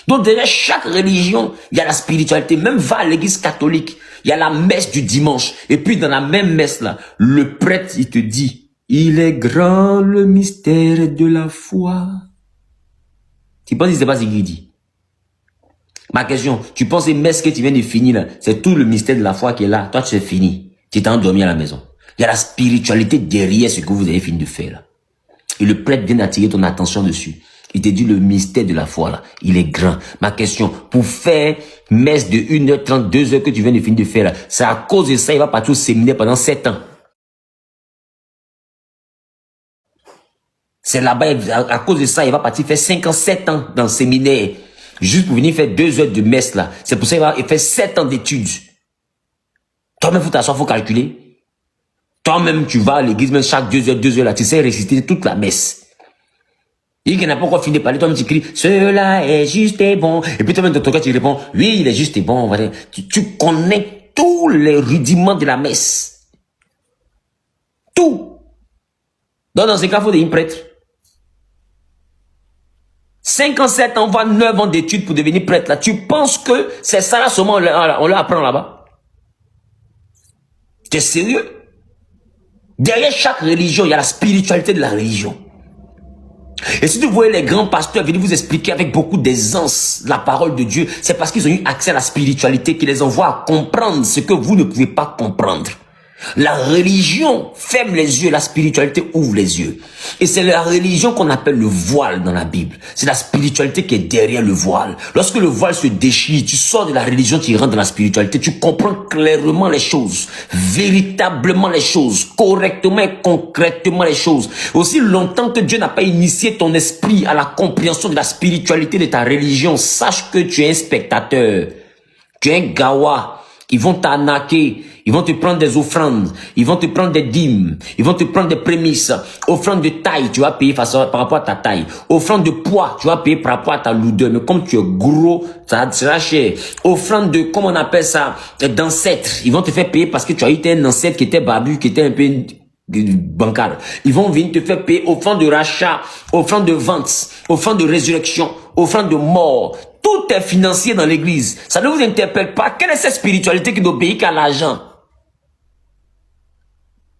Donc derrière chaque religion, il y a la spiritualité. Même va à l'église catholique, il y a la messe du dimanche. Et puis dans la même messe là, le prêtre il te dit, il est grand le mystère de la foi. Tu penses que c'est pas ce qu'il dit? Ma question, tu penses que messe que tu viens de finir là, c'est tout le mystère de la foi qui est là. Toi tu es fini, tu t'es endormi à la maison. Il y a la spiritualité derrière ce que vous avez fini de faire là. Et le prêtre vient d'attirer ton attention dessus. Il te dit le mystère de la foi là, il est grand. Ma question, pour faire messe de 1h30, 2h que tu viens de finir de faire là, c'est à cause de ça, il va partir au séminaire pendant 7 ans. C'est là-bas, à cause de ça, il va partir faire 5 ans, 7 ans dans le séminaire. Juste pour venir faire 2 heures de messe là. C'est pour ça qu'il va faire 7 ans d'études. Toi-même, faut t'asseoir, faut calculer. Toi-même, tu vas à l'église, même chaque 2 heures là, tu sais réciter toute la messe. Il n'a pas encore fini de parler, toi-même tu cries, cela est juste et bon. Et puis toi-même dans ton cas tu réponds, oui, il est juste et bon. Tu connais tous les rudiments de la messe. Tout. Donc dans ce cas, il faut devenir prêtre. 5 ans, 7 ans, voire 9 ans d'études pour devenir prêtre là. Tu penses que c'est ça là seulement on leur apprend là-bas? Tu es sérieux? Derrière chaque religion, il y a la spiritualité de la religion. Et si vous voyez les grands pasteurs venir vous expliquer avec beaucoup d'aisance la parole de Dieu, c'est parce qu'ils ont eu accès à la spiritualité qui les envoie à comprendre ce que vous ne pouvez pas comprendre. La religion ferme les yeux, la spiritualité ouvre les yeux. Et c'est la religion qu'on appelle le voile dans la Bible. C'est la spiritualité qui est derrière le voile. Lorsque le voile se déchire, tu sors de la religion, tu rentres dans la spiritualité, tu comprends clairement les choses, véritablement les choses, correctement et concrètement les choses. Aussi longtemps que Dieu n'a pas initié ton esprit à la compréhension de la spiritualité de ta religion, sache que tu es un spectateur, tu es un gawa. Ils vont t'arnaquer, ils vont te prendre des offrandes, ils vont te prendre des dîmes, ils vont te prendre des prémices. Offrande de taille, tu vas payer par rapport à ta taille. Offrande de poids, tu vas payer par rapport à ta lourdeur. Mais comme tu es gros, ça sera cher. Offrande de, comment on appelle ça, d'ancêtre. Ils vont te faire payer parce que tu as eu un ancêtre qui était barbu, qui était un peu bancard. Ils vont venir te faire payer offrande de rachat, offrande de vente, offrande de résurrection, offrande de mort. Tout est financier dans l'église. Ça ne vous interpelle pas. Quelle est cette spiritualité qui n'obéit qu'à l'argent?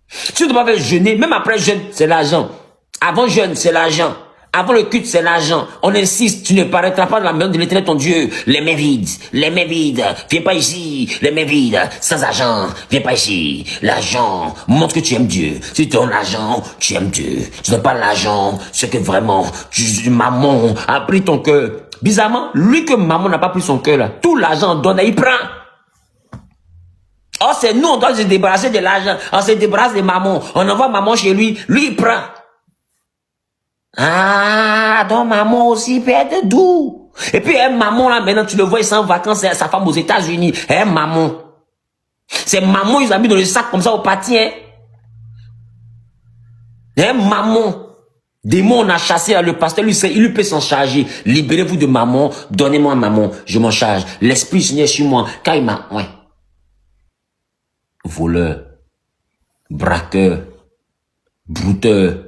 Si tu ne dois pas jeûner, même après jeûne, c'est l'argent. Avant jeûne, c'est l'argent. Avant le culte, c'est l'argent. On insiste, tu ne paraîtras pas dans la maison de l'Éternel ton Dieu. Les mains vides, viens pas ici, les mains vides, sans argent, viens pas ici. L'argent, montre que tu aimes Dieu. Si tu donnes l'argent, tu aimes Dieu. Tu donnes pas l'argent, c'est que vraiment, maman a pris ton cœur. Bizarrement, lui que maman n'a pas pris son cœur là, tout l'argent donne, il prend. Oh, c'est nous, on doit se débarrasser de l'argent. On se débarrasse de maman. On envoie maman chez lui, lui il prend. Ah, donc maman aussi peut être doux. Et puis, maman là, maintenant, tu le vois, il s'en vacances, sa femme aux États-Unis. Maman. C'est maman, ils ont mis dans le sac comme ça au parti, hein. Maman. Démon, on a chassé là, le pasteur, il peut s'en charger. Libérez-vous de maman, donnez-moi maman, je m'en charge. L'esprit Seigneur sur moi, quand il m'a, ouais. Voleur, braqueur, brouteur.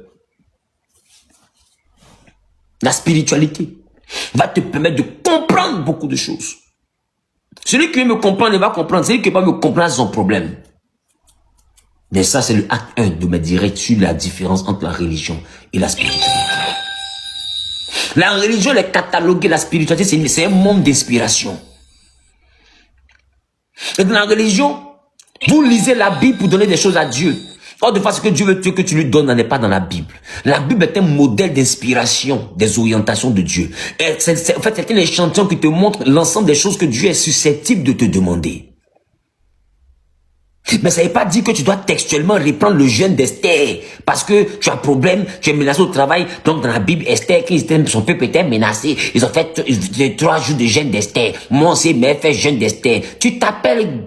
La spiritualité va te permettre de comprendre beaucoup de choses. Celui qui veut me comprendre, il va comprendre. Celui qui ne veut pas me comprendre, c'est son problème. Mais ça, c'est le acte 1 de mes directs sur la différence entre la religion et la spiritualité. La religion, elle est cataloguée, la spiritualité, c'est un monde d'inspiration. Et dans la religion, vous lisez la Bible pour donner des choses à Dieu. Or, de façon que Dieu veut que tu lui donnes, n'est pas dans la Bible. La Bible est un modèle d'inspiration des orientations de Dieu. En fait, c'est un échantillon qui te montre l'ensemble des choses que Dieu est susceptible de te demander. Mais ça n'est pas dit que tu dois textuellement reprendre le jeûne d'Esther parce que tu as un problème, tu es menacé au travail. Donc dans la Bible, Esther, son peuple était menacé. Ils ont fait 3 jours de jeûne d'Esther. Moi aussi, mais fait jeûne d'Esther. Tu t'appelles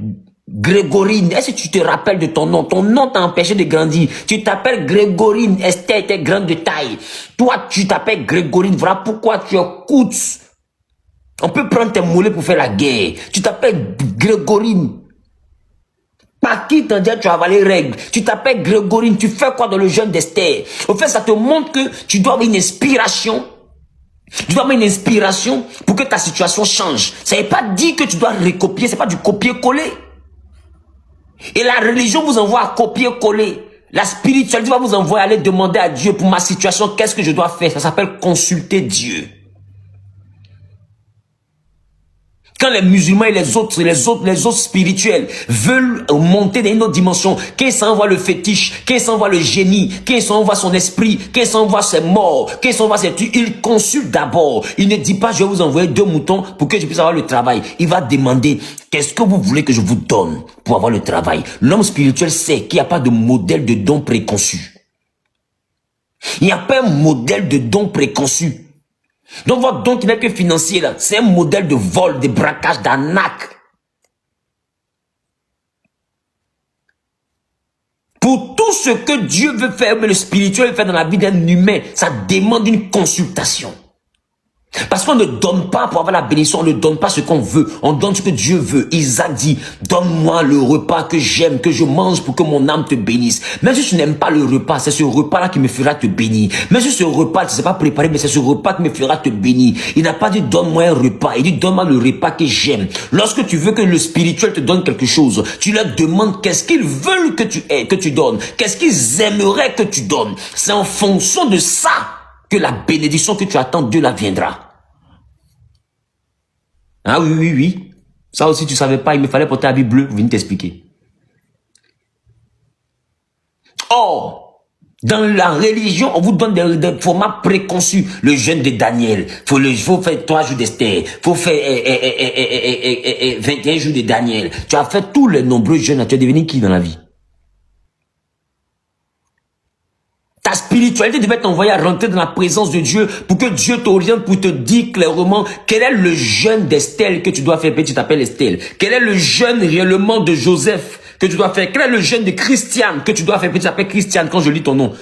Grégorine. Est-ce que tu te rappelles de ton nom? Ton nom t'a empêché de grandir. Tu t'appelles Grégorine. Esther était grande de taille. Toi, tu t'appelles Grégorine. Voilà pourquoi tu écoutes. On peut prendre tes mollets pour faire la guerre. Tu t'appelles Grégorine. Par qui t'en dit tu as avalé règles? Tu t'appelles Grégorine, tu fais quoi dans le jeûne d'Esther? Au fait, ça te montre que tu dois avoir une inspiration. Tu dois avoir une inspiration pour que ta situation change. Ça n'est pas dit que tu dois recopier, c'est pas du copier-coller. Et la religion vous envoie à copier-coller. La spiritualité va vous envoyer à aller demander à Dieu pour ma situation, qu'est-ce que je dois faire? Ça s'appelle consulter Dieu. Quand les musulmans et les autres spirituels veulent monter dans une autre dimension, qu'ils s'envoient le fétiche, qu'ils s'envoient le génie, qu'ils s'envoient son esprit, qu'ils s'envoient ses morts, qu'ils s'envoient ses tues, il consulte d'abord. Il ne dit pas, je vais vous envoyer 2 moutons pour que je puisse avoir le travail. Il va demander, qu'est-ce que vous voulez que je vous donne pour avoir le travail? L'homme spirituel sait qu'il n'y a pas de modèle de don préconçu. Il n'y a pas un modèle de don préconçu. Donc votre don qui n'est que financier là, c'est un modèle de vol, de braquage, d'arnaque. Pour tout ce que Dieu veut faire, mais le spirituel veut faire dans la vie d'un humain, ça demande une consultation. Parce qu'on ne donne pas pour avoir la bénédiction, on ne donne pas ce qu'on veut, on donne ce que Dieu veut. Isaac dit, donne-moi le repas que j'aime, que je mange pour que mon âme te bénisse. Même si tu n'aimes pas le repas, c'est ce repas-là qui me fera te bénir. Même si ce repas, tu ne sais pas préparer, mais c'est ce repas qui me fera te bénir. Il n'a pas dit, donne-moi un repas, il dit, donne-moi le repas que j'aime. Lorsque tu veux que le spirituel te donne quelque chose, tu leur demandes qu'est-ce qu'ils veulent que tu aies, que tu donnes, qu'est-ce qu'ils aimeraient que tu donnes. C'est en fonction de ça que la bénédiction que tu attends, Dieu la viendra. Ah oui. Ça aussi, tu savais pas, il me fallait porter la Bible bleue pour venir t'expliquer. Or, dans la religion, on vous donne des formats préconçus. Le jeûne de Daniel, faut faire 3 jours d'Esther, faut faire 21 jours de Daniel. Tu as fait tous les nombreux jeûnes, tu es devenu qui dans la vie? Ta spiritualité devait t'envoyer à rentrer dans la présence de Dieu pour que Dieu t'oriente, pour te dire clairement quel est le jeûne d'Estelle que tu dois faire. Tu t'appelles Estelle. Quel est le jeûne réellement de Joseph que tu dois faire? Quel est le jeûne de Christiane que tu dois faire? Tu t'appelles Christiane quand je lis ton nom.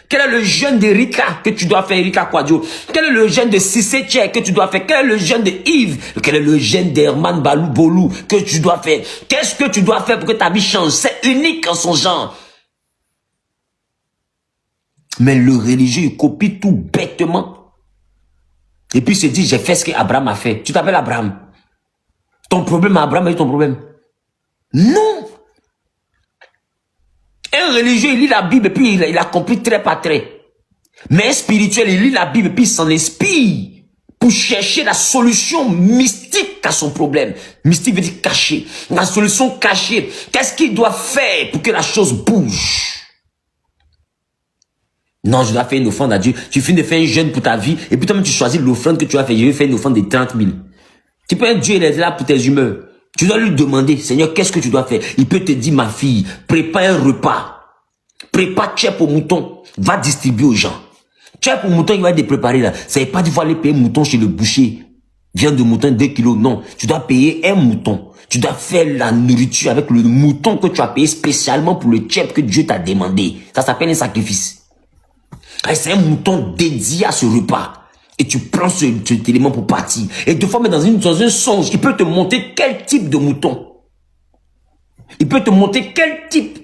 Quel est le jeûne d'Erika que tu dois faire, Erika Quadio? Quel est le jeûne de Cissé Tchè que tu dois faire? Quel est le jeûne de Yves? Quel est le jeûne d'Herman Balou Bolou que tu dois faire? Qu'est-ce que tu dois faire pour que ta vie change? C'est unique en son genre. Mais le religieux, il copie tout bêtement. Et puis il se dit, j'ai fait ce qu'Abraham a fait. Tu t'appelles Abraham. Ton problème, Abraham est ton problème. Non. Un religieux, il lit la Bible et puis il a compris trait par trait. Mais un spirituel, il lit la Bible et puis il s'en inspire pour chercher la solution mystique à son problème. Mystique veut dire caché. La solution cachée. Qu'est-ce qu'il doit faire pour que la chose bouge? Non, je dois faire une offrande à Dieu. Tu finis de faire un jeûne pour ta vie. Et puis toi-même, tu choisis l'offrande que tu vas faire. Je vais faire une offrande de 30 000. Tu peux un Dieu, il est là pour tes humeurs. Tu dois lui demander, Seigneur, qu'est-ce que tu dois faire? Il peut te dire, ma fille, prépare un repas. Prépare tchèp au mouton. Va distribuer aux gens. Tchèp au mouton, il va être préparé là. Ça n'est pas qu'il faut aller payer un mouton chez le boucher. Viande de mouton, 2 kilos. Non. Tu dois payer un mouton. Tu dois faire la nourriture avec le mouton que tu as payé spécialement pour le tchèp que Dieu t'a demandé. Ça s'appelle un sacrifice. C'est un mouton dédié à ce repas. Et tu prends cet élément pour partir. Et deux fois, mais dans un songe, il peut te montrer quel type de mouton. Il peut te montrer quel type.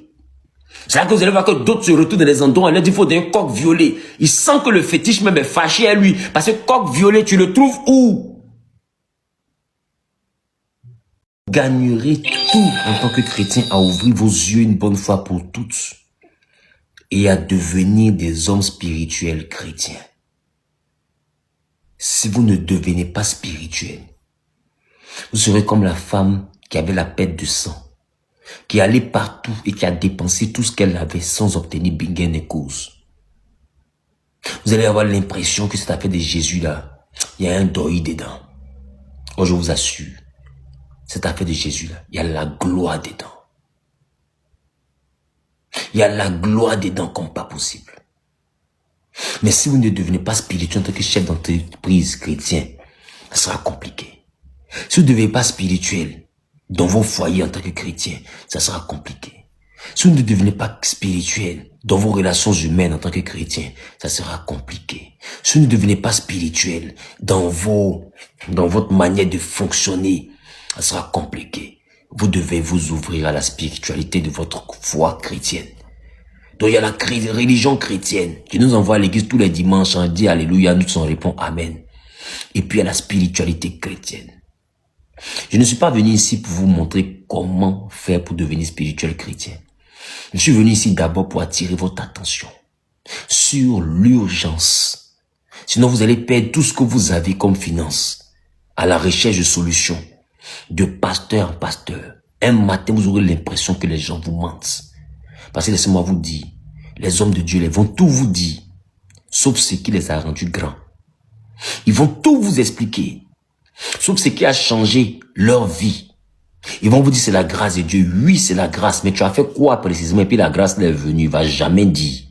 C'est là que vous allez voir que d'autres se retrouvent dans les endroits. Il leur dit, il faut d'un coq violet. Il sent que le fétiche même est fâché à lui. Parce que coq violet, tu le trouves où? gagnerez tout en tant que chrétien à ouvrir vos yeux une bonne fois pour toutes et à devenir des hommes spirituels chrétiens. Si vous ne devenez pas spirituel, vous serez comme la femme qui avait la perte de sang, qui allait partout et qui a dépensé tout ce qu'elle avait sans obtenir gain et cause. Vous allez avoir l'impression que cette affaire de Jésus là, il y a un deuil dedans. Oh, je vous assure, cette affaire de Jésus là, il y a la gloire dedans. Il y a la gloire dedans comme pas possible. Mais si vous ne devenez pas spirituel en tant que chef d'entreprise chrétien, ça sera compliqué. Si vous ne devenez pas spirituel dans vos foyers en tant que chrétien, ça sera compliqué. Si vous ne devenez pas spirituel dans vos relations humaines en tant que chrétien, ça sera compliqué. Si vous ne devenez pas spirituel dans votre manière de fonctionner, ça sera compliqué. Vous devez vous ouvrir à la spiritualité de votre foi chrétienne. Donc il y a la religion chrétienne qui nous envoie à l'église tous les dimanches, on dit alléluia, nous on répond amen. Et puis il y a la spiritualité chrétienne. Je ne suis pas venu ici pour vous montrer comment faire pour devenir spirituel chrétien. Je suis venu ici d'abord pour attirer votre attention sur l'urgence. Sinon vous allez perdre tout ce que vous avez comme finance à la recherche de solutions, de pasteur en pasteur. Un matin vous aurez l'impression que les gens vous mentent. Parce que laissez-moi vous dire, les hommes de Dieu, ils vont tout vous dire, sauf ce qui les a rendus grands. Ils vont tout vous expliquer, sauf ce qui a changé leur vie. Ils vont vous dire c'est la grâce de Dieu. Oui, c'est la grâce, mais tu as fait quoi précisément? Et puis la grâce est venue, il va jamais dire.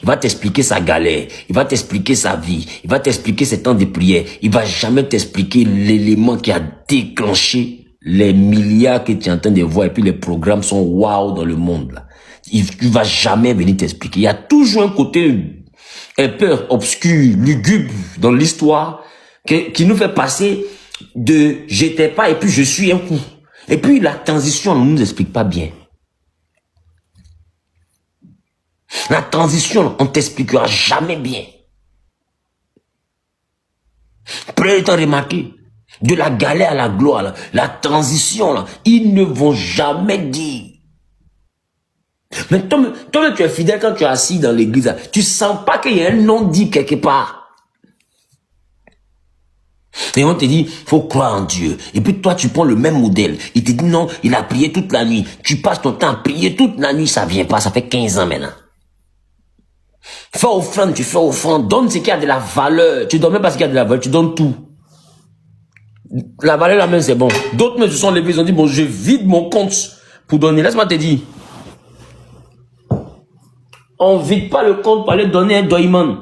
Il va t'expliquer sa galère, il va t'expliquer sa vie, il va t'expliquer ses temps de prière. Il va jamais t'expliquer l'élément qui a déclenché les milliards que tu es en train de voir et puis les programmes sont waouh dans le monde là. Il va jamais venir t'expliquer. Il y a toujours un côté un peu obscur, lugubre dans l'histoire qui nous fait passer de j'étais pas et puis je suis un coup. Et puis la transition on ne nous explique pas bien. La transition on t'expliquera jamais bien. Prenez le temps de remarquer. De la galère à la gloire, là, la transition, là, ils ne vont jamais dire. Mais toi, tu es fidèle quand tu es assis dans l'église, là, tu sens pas qu'il y a un nom dit quelque part. Et on te dit, faut croire en Dieu. Et puis toi, tu prends le même modèle. Il te dit non, il a prié toute la nuit. Tu passes ton temps à prier toute la nuit, ça vient pas, ça fait 15 ans maintenant. Fais offrande, tu fais offrande, donne ce qui a de la valeur. Tu donnes même pas ce qui a de la valeur, tu donnes tout. La valeur la même c'est bon. D'autres me se sont levés, ils ont dit bon je vide mon compte pour donner. Laisse-moi te dire. On vide pas le compte pour aller donner un doyman.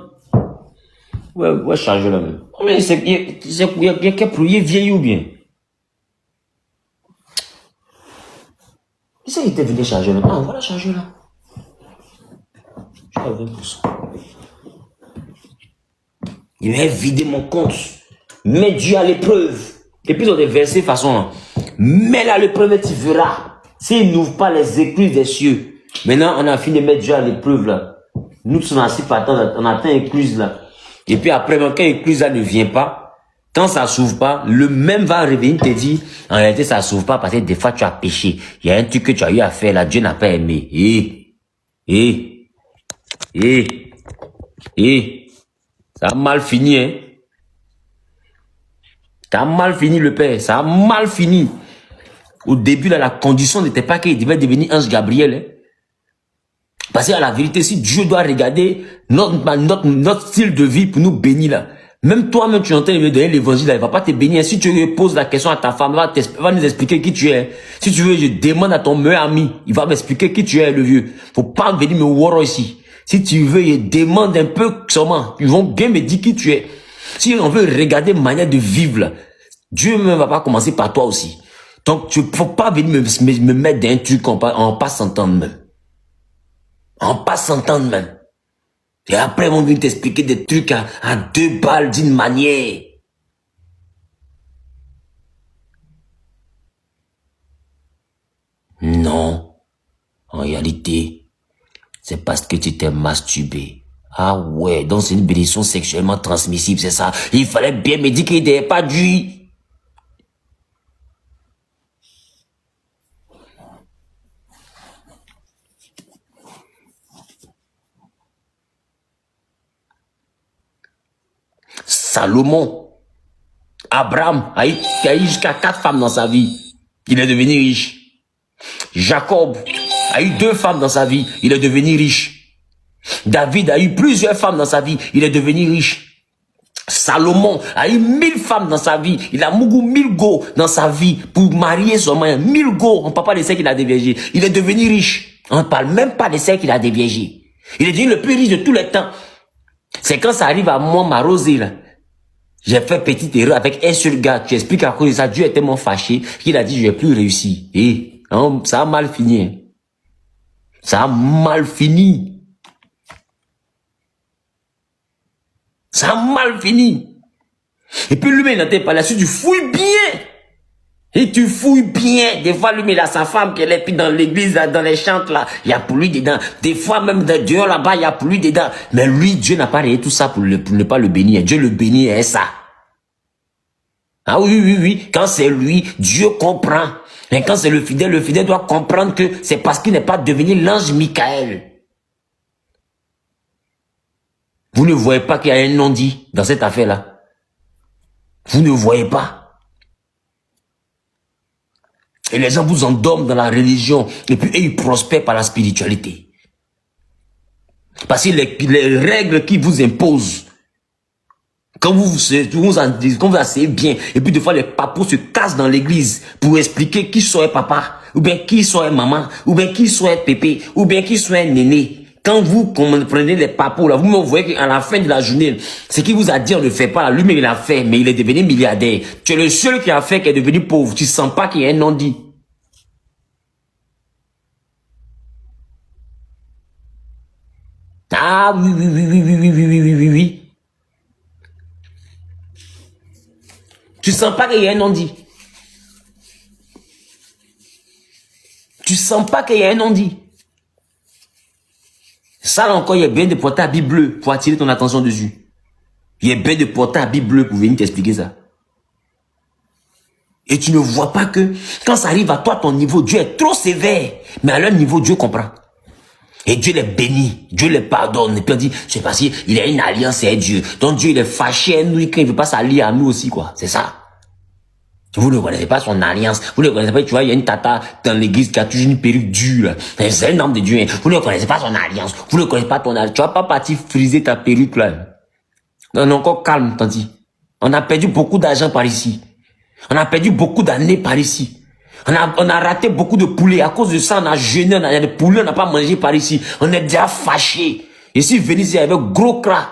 Ouais, charger là même. Mais c'est il y a qu'à prier vieille ou bien. Qui était venu charger là? Ah, voilà charger là. Je suis à 20%. Il m'a vidé mon compte. Mets Dieu à l'épreuve. Et puis dans des versets façon, mets-le à l'épreuve et tu verras. S'il n'ouvre pas les écluses des cieux. Maintenant, on a fini de mettre Dieu à l'épreuve là. Nous sommes assis par temps, on atteint l'écluse là. Et puis après, quand l'écluse là ne vient pas, quand ça s'ouvre pas, le même va revenir te dire, en réalité ça s'ouvre pas parce que des fois tu as péché. Il y a un truc que tu as eu à faire là, Dieu n'a pas aimé. Ça a mal fini, hein. Ça a mal fini le père, ça a mal fini. Au début, là, la condition n'était pas qu'il devait devenir ange Gabriel. Hein. Parce qu'à la vérité, si Dieu doit regarder notre style de vie pour nous bénir, là, même toi-même, tu es en train de me donner l'évangile, il va pas te bénir. Si tu poses la question à ta femme, elle va nous expliquer qui tu es. Si tu veux, je demande à ton meilleur ami, il va m'expliquer qui tu es, le vieux. Faut pas venir me voir ici. Si tu veux, je demande un peu seulement. Ils vont bien me dire qui tu es. Si on veut regarder manière de vivre, là, Dieu ne va pas commencer par toi aussi. Donc, tu ne faut pas venir me mettre dans un truc en pas s'entendre même. En pas s'entendre même. Et après, ils vont venir t'expliquer des trucs à 2 balles d'une manière. Non. En réalité, c'est parce que tu t'es masturbé. Ah ouais, donc c'est une bénédiction sexuellement transmissible, c'est ça. Il fallait bien me dire qu'il n'était pas dû. Salomon, Abraham a eu jusqu'à 4 femmes dans sa vie. Il est devenu riche. Jacob a eu 2 femmes dans sa vie. Il est devenu riche. David a eu plusieurs femmes dans sa vie. Il est devenu riche. Salomon a eu 1000 femmes dans sa vie. Il a mougou 1000 go dans sa vie pour marier son mari. 1000 go. On ne parle pas de celles qu'il a déviégées. Il est devenu riche. On ne parle même pas de celles qu'il a déviégées. Il est devenu le plus riche de tous les temps. C'est quand ça arrive à moi, ma Rosée, là. J'ai fait petite erreur avec un seul gars. Tu expliques à cause de ça. Dieu est tellement fâché qu'il a dit je vais plus réussir. Et ça a mal fini. Hein. Ça a mal fini. Ça a mal fini. Et puis lui, il n'entend pas là-dessus. Tu fouilles bien. Et tu fouilles bien. Des fois, lui, il a sa femme qui est puis dans l'église, dans les chantes, là. Il y a pour lui dedans. Des fois, même dehors là-bas, il y a pour lui dedans. Mais lui, Dieu n'a pas réglé tout ça pour ne pas le bénir. Dieu le bénit et ça. Ah oui. Quand c'est lui, Dieu comprend. Mais quand c'est le fidèle doit comprendre que c'est parce qu'il n'est pas devenu l'ange Michael. Vous ne voyez pas qu'il y a un non-dit dans cette affaire-là. Vous ne voyez pas. Et les gens vous endorment dans la religion. Et puis ils prospèrent par la spiritualité. Parce que les règles qui vous imposent, quand vous asseyez bien, et puis des fois les papous se cassent dans l'église pour expliquer qui soit papa, ou bien qui soit maman, ou bien qui soit pépé, ou bien qui soit néné. Quand vous comprenez les papous, là, vous me voyez qu'à la fin de la journée, ce qu'il vous a dit, on ne fait pas. Lui-même, il a fait, mais il est devenu milliardaire. Tu es le seul qui a fait, qui est devenu pauvre. Tu ne sens pas qu'il y a un non-dit. Ah oui. Tu sens pas qu'il y a un non-dit. Tu sens pas qu'il y a un non-dit. Ça là encore, il est bien de porter la Bible bleue pour attirer ton attention dessus. Il est bien de porter la Bible bleue pour venir t'expliquer ça. Et tu ne vois pas que quand ça arrive à toi, ton niveau, Dieu est trop sévère. Mais à leur niveau, Dieu comprend. Et Dieu les bénit, Dieu les pardonne. Et puis on dit, c'est parce qu'il a une alliance avec Dieu. Donc Dieu il est fâché à nous quand il ne veut pas s'allier à nous aussi, quoi. C'est ça. Vous ne connaissez pas son alliance. Vous ne connaissez pas, tu vois, il y a une tata dans l'église qui a toujours une perruque dure. C'est un homme de Dieu. Hein. Vous ne connaissez pas son alliance. Vous ne connaissez pas ton alliance. Tu vas pas partir friser ta perruque là. Non, encore calme, tanti. On a perdu beaucoup d'argent par ici. On a perdu beaucoup d'années par ici. On a raté beaucoup de poulets. À cause de ça, on a jeûné, on a des poulets, on n'a pas mangé par ici. On est déjà fâché. Et si venez ici avec gros cras,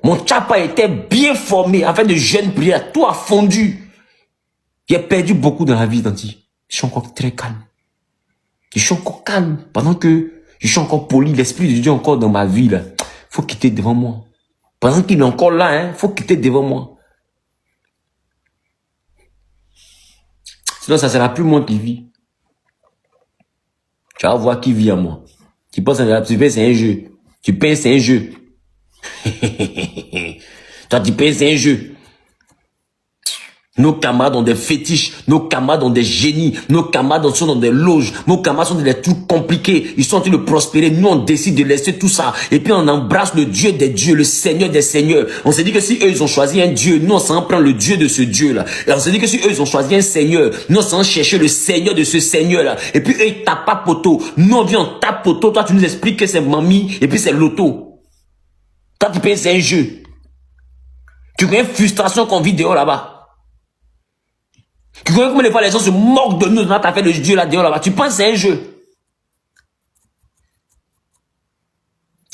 mon tchapa était bien formé, afin de jeûne prière, tout a fondu. J'ai perdu beaucoup dans la vie, tanti. Je suis encore très calme. Je suis encore calme. Pendant que je suis encore poli, l'esprit de Dieu est encore dans ma vie, là. Faut quitter devant moi. Pendant qu'il est encore là, hein, faut quitter devant moi. Sinon, ça sera plus moi qui vis. Tu vas voir qui vit à moi. Tu penses que tu payes, c'est un jeu. Tu payes, c'est un jeu. Toi, tu payes, c'est un jeu. Nos camarades ont des fétiches, nos camarades ont des génies, nos camarades sont dans des loges, nos camarades sont dans des trucs compliqués, ils sont en train de prospérer, nous on décide de laisser tout ça, et puis on embrasse le Dieu des dieux, le Seigneur des seigneurs. On s'est dit que si eux ils ont choisi un Dieu, nous on s'en prend le Dieu de ce Dieu-là. Et on s'est dit que si eux ils ont choisi un Seigneur, nous on s'en chercher le Seigneur de ce Seigneur-là. Et puis eux ils tapent pas poteau, nous on vient on tape poteau, toi tu nous expliques que c'est mamie, et puis c'est l'auto. Toi tu penses c'est un jeu. Tu connais une frustration qu'on vit dehors là-bas. Tu connais comment des fois les gens se moquent de nous dans notre affaire de Dieu là dehors là-bas. Tu penses que c'est un jeu.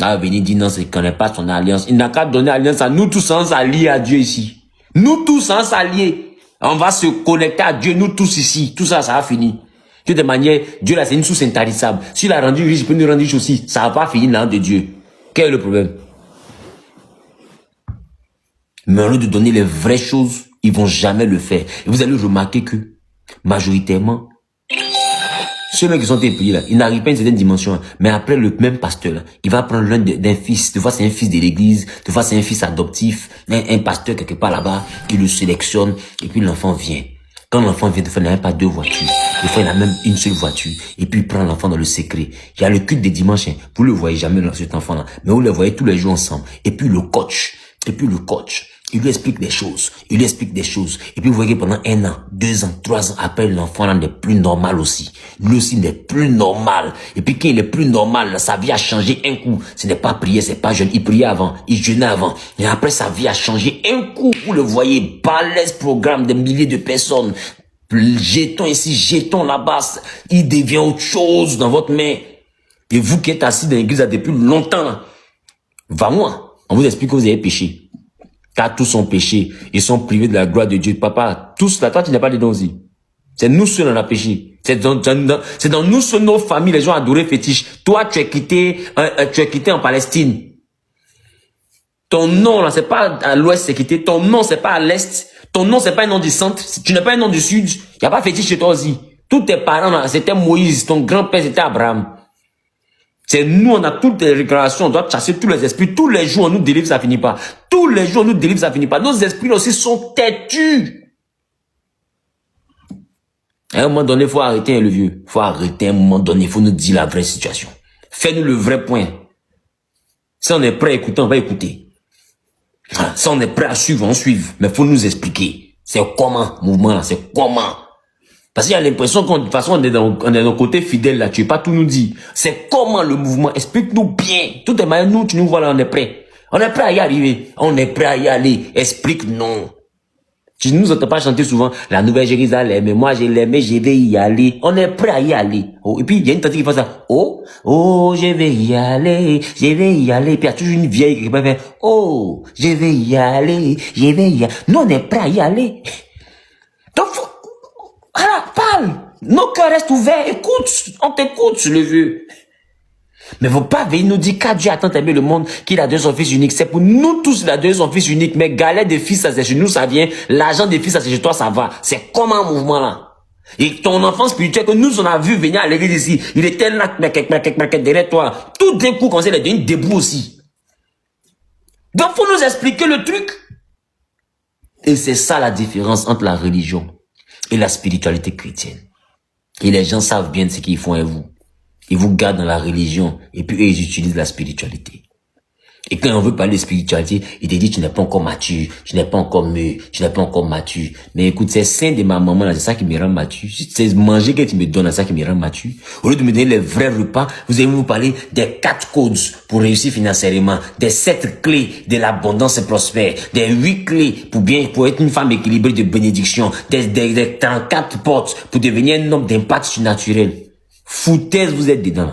Ah, venez dire non, c'est qu'on n'est pas son alliance. Il n'a qu'à donner alliance à nous tous sans s'allier à Dieu ici. Nous tous sans s'allier. On va se connecter à Dieu, nous tous ici. Tout ça, ça va finir. De toute manière, Dieu là, c'est une source intarissable. S'il a rendu riche, il peut nous rendre riche aussi. Ça va pas finir dans de Dieu. Quel est le problème? Mais au lieu de donner les vraies choses, ils vont jamais le faire. Et vous allez remarquer que, majoritairement, ceux qui sont impayés là, ils n'arrivent pas à une certaine dimension. Hein. Mais après, le même pasteur là, il va prendre l'un d'un fils. Des fois, c'est un fils de l'église. Des fois, c'est un fils adoptif. Un pasteur quelque part là-bas, qui le sélectionne. Et puis, l'enfant vient. Quand l'enfant vient, des fois, il n'a même pas 2 voitures. Des fois, il a même une seule voiture. Et puis, il prend l'enfant dans le secret. Il y a le culte des dimanches. Hein. Vous le voyez jamais dans cet enfant-là. Mais vous le voyez tous les jours ensemble. Et puis, le coach. Et puis le coach, il lui explique des choses. Il lui explique des choses. Et puis vous voyez pendant 1 an, 2 ans, 3 ans, après l'enfant là n'est plus normal aussi. Lui aussi n'est plus normal. Et puis quand il est plus normal, là, sa vie a changé un coup. Ce n'est pas prier, c'est pas jeûne. Il priait avant, il jeûnait avant. Et après sa vie a changé un coup. Vous le voyez, balèze programme de milliers de personnes. Jetons ici, jetons là-bas. Il devient autre chose dans votre main. Et vous qui êtes assis dans l'église depuis longtemps, là, va-moi, on vous explique que vous avez péché. Car tous ont péché. Ils sont privés de la gloire de Dieu. Papa, tous là, toi tu n'as pas dedans aussi. C'est nous seuls on a péché. C'est dans nous seuls, nos familles, les gens adorés fétiches. Toi, tu es quitté en Palestine. Ton nom là, c'est pas à l'ouest, c'est quitté. Ton nom, c'est pas à l'est. Ton nom, c'est pas un nom du centre. Tu n'es pas un nom du sud. Il n'y a pas fétiche chez toi aussi. Tous tes parents là, c'était Moïse. Ton grand-père, c'était Abraham. C'est nous, on a toutes les récréations, on doit chasser tous les esprits. Tous les jours, on nous délivre, ça finit pas. Tous les jours, on nous délivre, ça finit pas. Nos esprits aussi sont têtus. À un moment donné, il faut arrêter, le vieux. Il faut arrêter à un moment donné, il faut nous dire la vraie situation. Fais-nous le vrai point. Si on est prêt à écouter, on va écouter. Si on est prêt à suivre, on suive. Mais il faut nous expliquer. C'est comment, mouvement là, c'est comment. Parce qu'il y a l'impression qu'on, de toute façon, on est dans le côté fidèle là, tu veux pas tout nous dire. C'est comment le mouvement, explique-nous bien. Tout est mal, nous, tu nous vois là, on est prêt. On est prêt à y arriver. On est prêt à y aller. Explique-nous. Tu nous entends pas chanter souvent, la Nouvelle Jérusalem, mais moi je l'aime, je vais y aller. On est prêt à y aller. Oh, et puis, il y a une tante qui fait ça. Oh, oh, je vais y aller, je vais y aller. Puis il y a toujours une vieille qui peut faire, oh, je vais y aller, je vais y aller. Nous, on est prêt à y aller. Donc, voilà, parle. Nos cœurs restent ouverts. Écoute, on t'écoute, le vieux. Mais faut pas venir nous dire qu'à Dieu a tant aimé le monde qu'il a donné son fils unique. C'est pour nous tous qu'il a donné son fils unique. Mais galère des fils, ça c'est chez nous, ça vient. L'argent des fils, ça c'est chez toi, ça va. C'est comme un mouvement là. Et ton enfant spirituel que nous on a vu venir à l'église ici, il était là, derrière toi. Tout d'un coup, quand il est devenu debout aussi. Donc faut nous expliquer le truc. Et c'est ça la différence entre la religion et la spiritualité chrétienne. Et les gens savent bien ce qu'ils font à vous. Ils vous gardent dans la religion et puis eux, ils utilisent la spiritualité. Et quand on veut parler de spiritualité, il te dit tu n'es pas encore mature, tu n'es pas encore mûr, tu n'es pas encore mature. Mais écoute, c'est saint de ma maman là, c'est ça qui me rend mature. C'est manger que tu me donnes, c'est ça qui me rend mature. Au lieu de me donner les vrais repas, vous allez vous parler des 4 codes pour réussir financièrement, des 7 clés de l'abondance prospère, des 8 clés pour être une femme équilibrée de bénédiction, des 34 portes pour devenir un homme d'impact surnaturel. Foutaise, vous êtes dedans.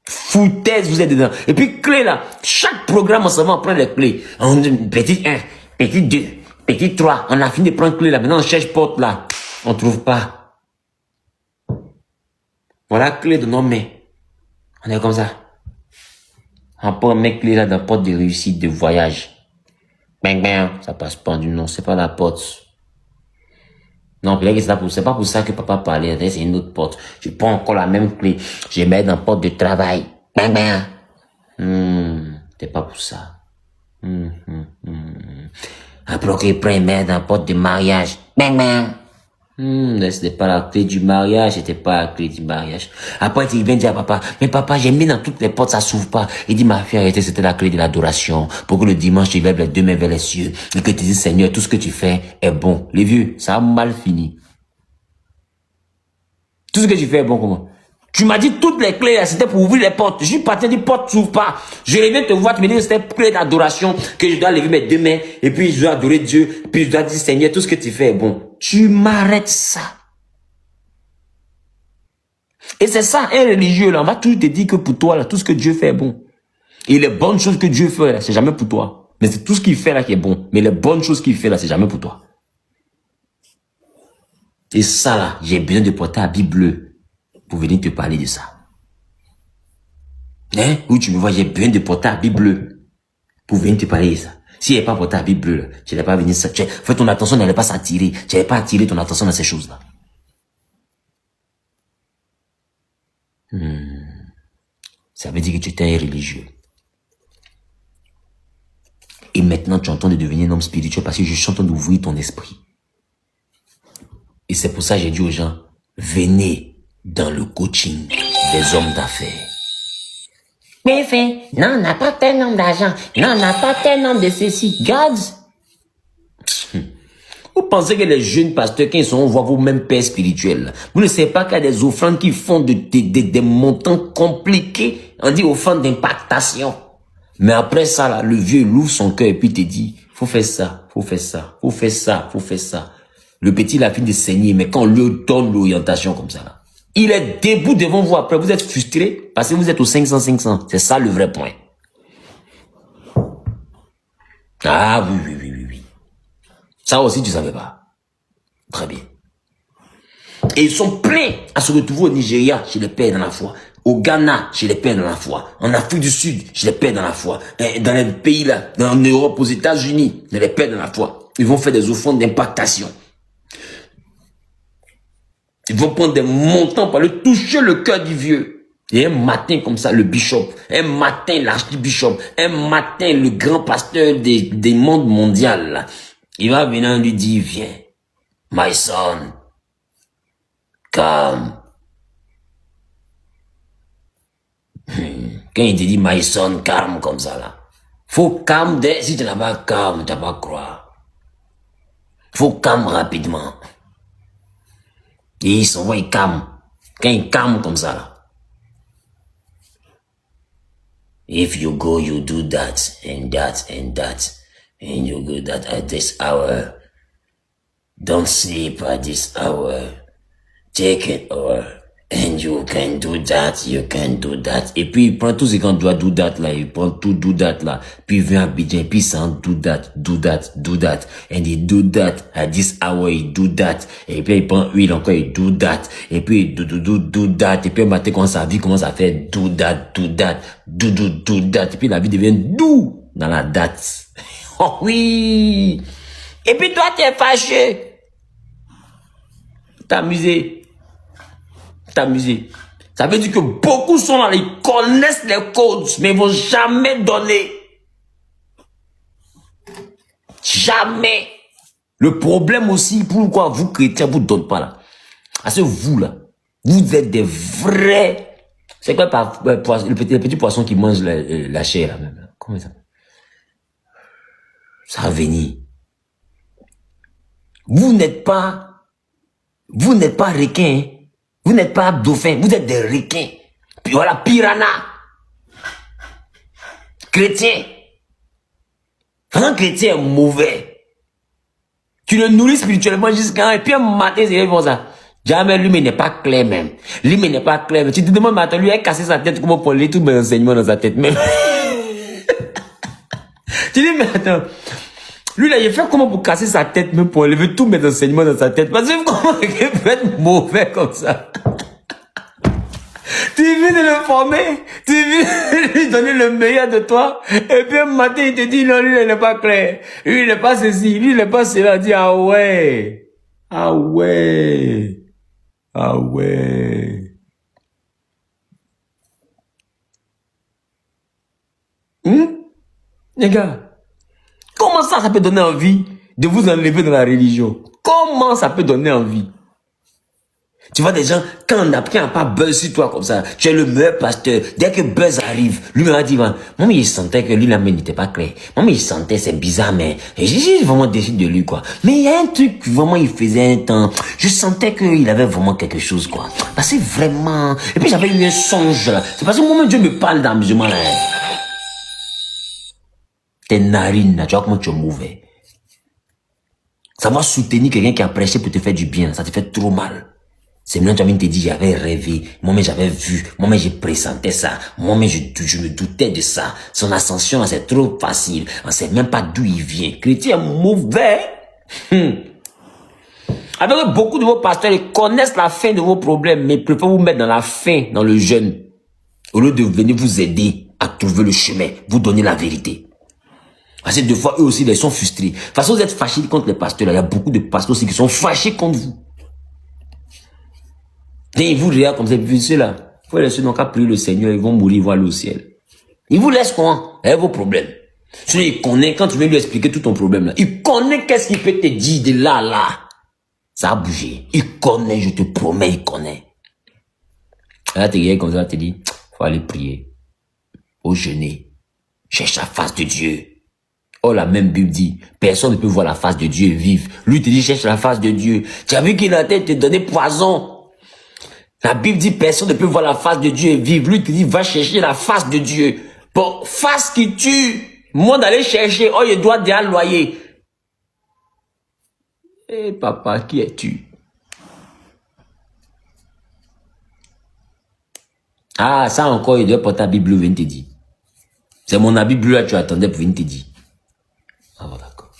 Foutaise, vous êtes dedans. Et puis, clé là. Chaque programme, on s'en va prendre les clés. On dit, petit 1, petit 2, petit 3. On a fini de prendre clé là. Maintenant, on cherche porte là. On trouve pas. Voilà clé de nos mains. On est comme ça. On prend mes clés là dans la porte de réussite, de voyage. Bang, bang. Ça passe pas du nom. C'est pas la porte. Non, c'est pas pour ça que papa parlait, c'est une autre porte. Je prends encore la même clé, je mets dans la porte de travail. Bang, bang. C'est pas pour ça. Après qu'il prend, met dans la porte de mariage. Bang, bang. C'était pas la clé du mariage, c'était pas la clé du mariage. Après, il vient dire à papa, mais papa, j'ai mis dans toutes les portes, ça s'ouvre pas. Il dit, ma fille, arrêtez, c'était la clé de l'adoration. Pour que le dimanche, tu lèves les 2 mains vers les cieux. Et que tu dis, Seigneur, tout ce que tu fais est bon. Les vieux, ça a mal fini. Tout ce que tu fais est bon, comment? Tu m'as dit toutes les clés, c'était pour ouvrir les portes. Je suis parti, dit, porte s'ouvre pas. Je reviens te voir, tu me dis, c'était clé d'adoration, que je dois lever mes 2 mains, et puis je dois adorer Dieu, puis je dois dire, Seigneur, tout ce que tu fais est bon. Tu m'arrêtes ça. Et c'est ça, un religieux, là, on va toujours te dire que pour toi, là, tout ce que Dieu fait est bon. Et les bonnes choses que Dieu fait, là, c'est jamais pour toi. Mais c'est tout ce qu'il fait, là, qui est bon. Mais les bonnes choses qu'il fait, là, c'est jamais pour toi. Et ça, là, j'ai besoin de porter la Bible bleue pour venir te parler de ça. Hein? Oui, tu me vois, j'ai besoin de porter la Bible bleue pour venir te parler de ça. Si elle n'est pas porté la Bible bleue, tu n'allais pas venir ça. Fait ton attention n'allait pas s'attirer. Tu n'allais pas attirer ton attention dans ces choses-là. Ça veut dire que tu étais un religieux. Et maintenant, tu es en train de devenir un homme spirituel parce que je suis en train d'ouvrir ton esprit. Et c'est pour ça que j'ai dit aux gens, venez dans le coaching des hommes d'affaires. Mais fait, non, on n'a pas tel nombre d'argent. Non, on n'a pas tel nombre de ceci. Regarde. Vous pensez que les jeunes pasteurs, quand ils sont, on voit vos mêmes pères spirituels. Vous ne savez pas qu'il y a des offrandes qui font des montants compliqués. On dit offrande d'impactation. Mais après ça, là, le vieux l'ouvre son cœur et puis te dit, faut faire ça, faut faire ça, faut faire ça, faut faire ça. Le petit, il a fini de saigner, mais quand on lui donne l'orientation comme ça, là, il est debout devant vous après. Vous êtes frustré parce que vous êtes au 500. C'est ça le vrai point. Ah oui. Ça aussi, tu savais pas. Très bien. Et ils sont pleins à se retrouver au Nigeria, chez les pères dans la foi. Au Ghana, chez les pères dans la foi. En Afrique du Sud, chez les pères dans la foi. Et dans les pays là, en Europe, aux États-Unis, les pères dans la foi. Ils vont faire des offrandes d'impactation. Ils vont prendre des montants pour aller toucher le cœur du vieux. Et un matin comme ça, le bishop, un matin l'archbishop, un matin le grand pasteur des mondes mondiaux, là, il va venir lui dire, viens, my son, calme. Quand il te dit my son, calme comme ça là, faut calme si tu n'as pas calme, tu n'as pas croire. Faut calme rapidement. Et ils s'envoient, ils calment. Quand ils calment comme ça là. If you go, you do that, and that, and that. And you go that at this hour. Don't sleep at this hour. Take it over. And you can do that, you can do that. Et puis, il prend tout ce qu'on doit do that là, il prend tout do that là. Puis il vient à Abidjan, puis il s'en do that. And he do that. At this hour, he do that. Et puis il prend huile encore, il do that. Et puis il do that. Et puis un matin, quand sa vie commence à faire do that. Et puis la vie devient doux dans la date. Oh oui! Et puis toi, t'es fâché. T'amuser. Ça veut dire que beaucoup sont là, ils connaissent les codes, mais ils vont jamais donner. Jamais. Le problème aussi, pourquoi vous chrétiens, vous ne donnez pas là. Parce que vous là, vous êtes des vrais. C'est quoi le petit poisson qui mange la chair là même. Comment ça? Ça va venir. Vous n'êtes pas requin. Hein? Vous n'êtes pas dauphin, vous êtes des requins. Puis voilà, piranha. Chrétien. Un chrétien est mauvais. Tu le nourris spirituellement jusqu'à un, et puis un matin, c'est comme ça. Jamais lui, mais il n'est pas clair même. Lui, mais il n'est pas clair. Tu te demandes, mais attends, lui, il a cassé sa tête, comment pour lire tous mes enseignements dans sa tête même. Tu dis, mais attends. Lui, là, il fait comment pour casser sa tête, même pour enlever tous mes enseignements dans sa tête. Parce que comment il peut être mauvais comme ça? Tu viens de le former, tu viens de lui donner le meilleur de toi, et puis un matin, il te dit, non, lui, il n'est pas clair. Lui, il n'est pas ceci, lui, il n'est pas cela. Il dit, ah ouais. Les gars. Comment ça peut donner envie de vous enlever dans la religion? Comment ça peut donner envie? Tu vois des gens, quand on n'a pas buzz sur toi comme ça, tu es le meilleur pasteur. Dès que buzz arrive, lui m'a dit, moi, il sentait que lui, la main n'était pas claire. Moi, il sentait, c'est bizarre, mais j'ai vraiment déçu de lui, quoi. Mais il y a un truc, vraiment, il faisait un temps. Je sentais qu'il avait vraiment quelque chose, quoi. Parce que vraiment, et puis j'avais eu un songe, là. C'est parce que moi, Dieu me parle d'amusement, là. Tes narines, là, tu vois comment tu es mauvais. Savoir soutenir quelqu'un qui a prêché pour te faire du bien, ça te fait trop mal. C'est maintenant que tu te dit, j'avais rêvé, moi-même j'avais vu, moi-même j'ai pressentais ça, moi-même je me doutais de ça. Son ascension, c'est trop facile, on sait même pas d'où il vient. Chrétien mauvais. Avec beaucoup de vos pasteurs, ils connaissent la fin de vos problèmes, mais ils préfèrent vous mettre dans la fin, dans le jeûne, au lieu de venir vous aider à trouver le chemin, vous donner la vérité. Parce que des fois, eux aussi, ils sont frustrés. De toute façon, vous êtes fâchés contre les pasteurs. Il y a beaucoup de pasteurs aussi qui sont fâchés contre vous. Et ils vous regardent comme ça, puis ceux-là, il faut laisser donc à prier le Seigneur, ils vont mourir, ils vont aller au ciel. Ils vous laissent quoi? Avec vos problèmes. Sinon, il connaît, quand tu viens lui expliquer tout ton problème là, il connaît qu'est-ce qu'il peut te dire de là, là. Ça a bougé. Il connaît, je te promets, il connaît. Là, tu regardes comme ça, tu te dis, faut aller prier. au jeûner. Cherche la face de Dieu. Oh, la même Bible dit, personne ne peut voir la face de Dieu et vivre. Lui te dit, cherche la face de Dieu. Tu as vu qu'il a te donner poison. La Bible dit, personne ne peut voir la face de Dieu et vivre. Lui te dit, va chercher la face de Dieu. Bon, face qui tue. Moi d'aller chercher, oh, il doit déjà loyer. Eh, papa, qui es-tu? Ah, ça encore, il doit porter la Bible, venir te dire. C'est mon habit bleu là, tu attendais pour venir te dire. Ah, bon, d'accord.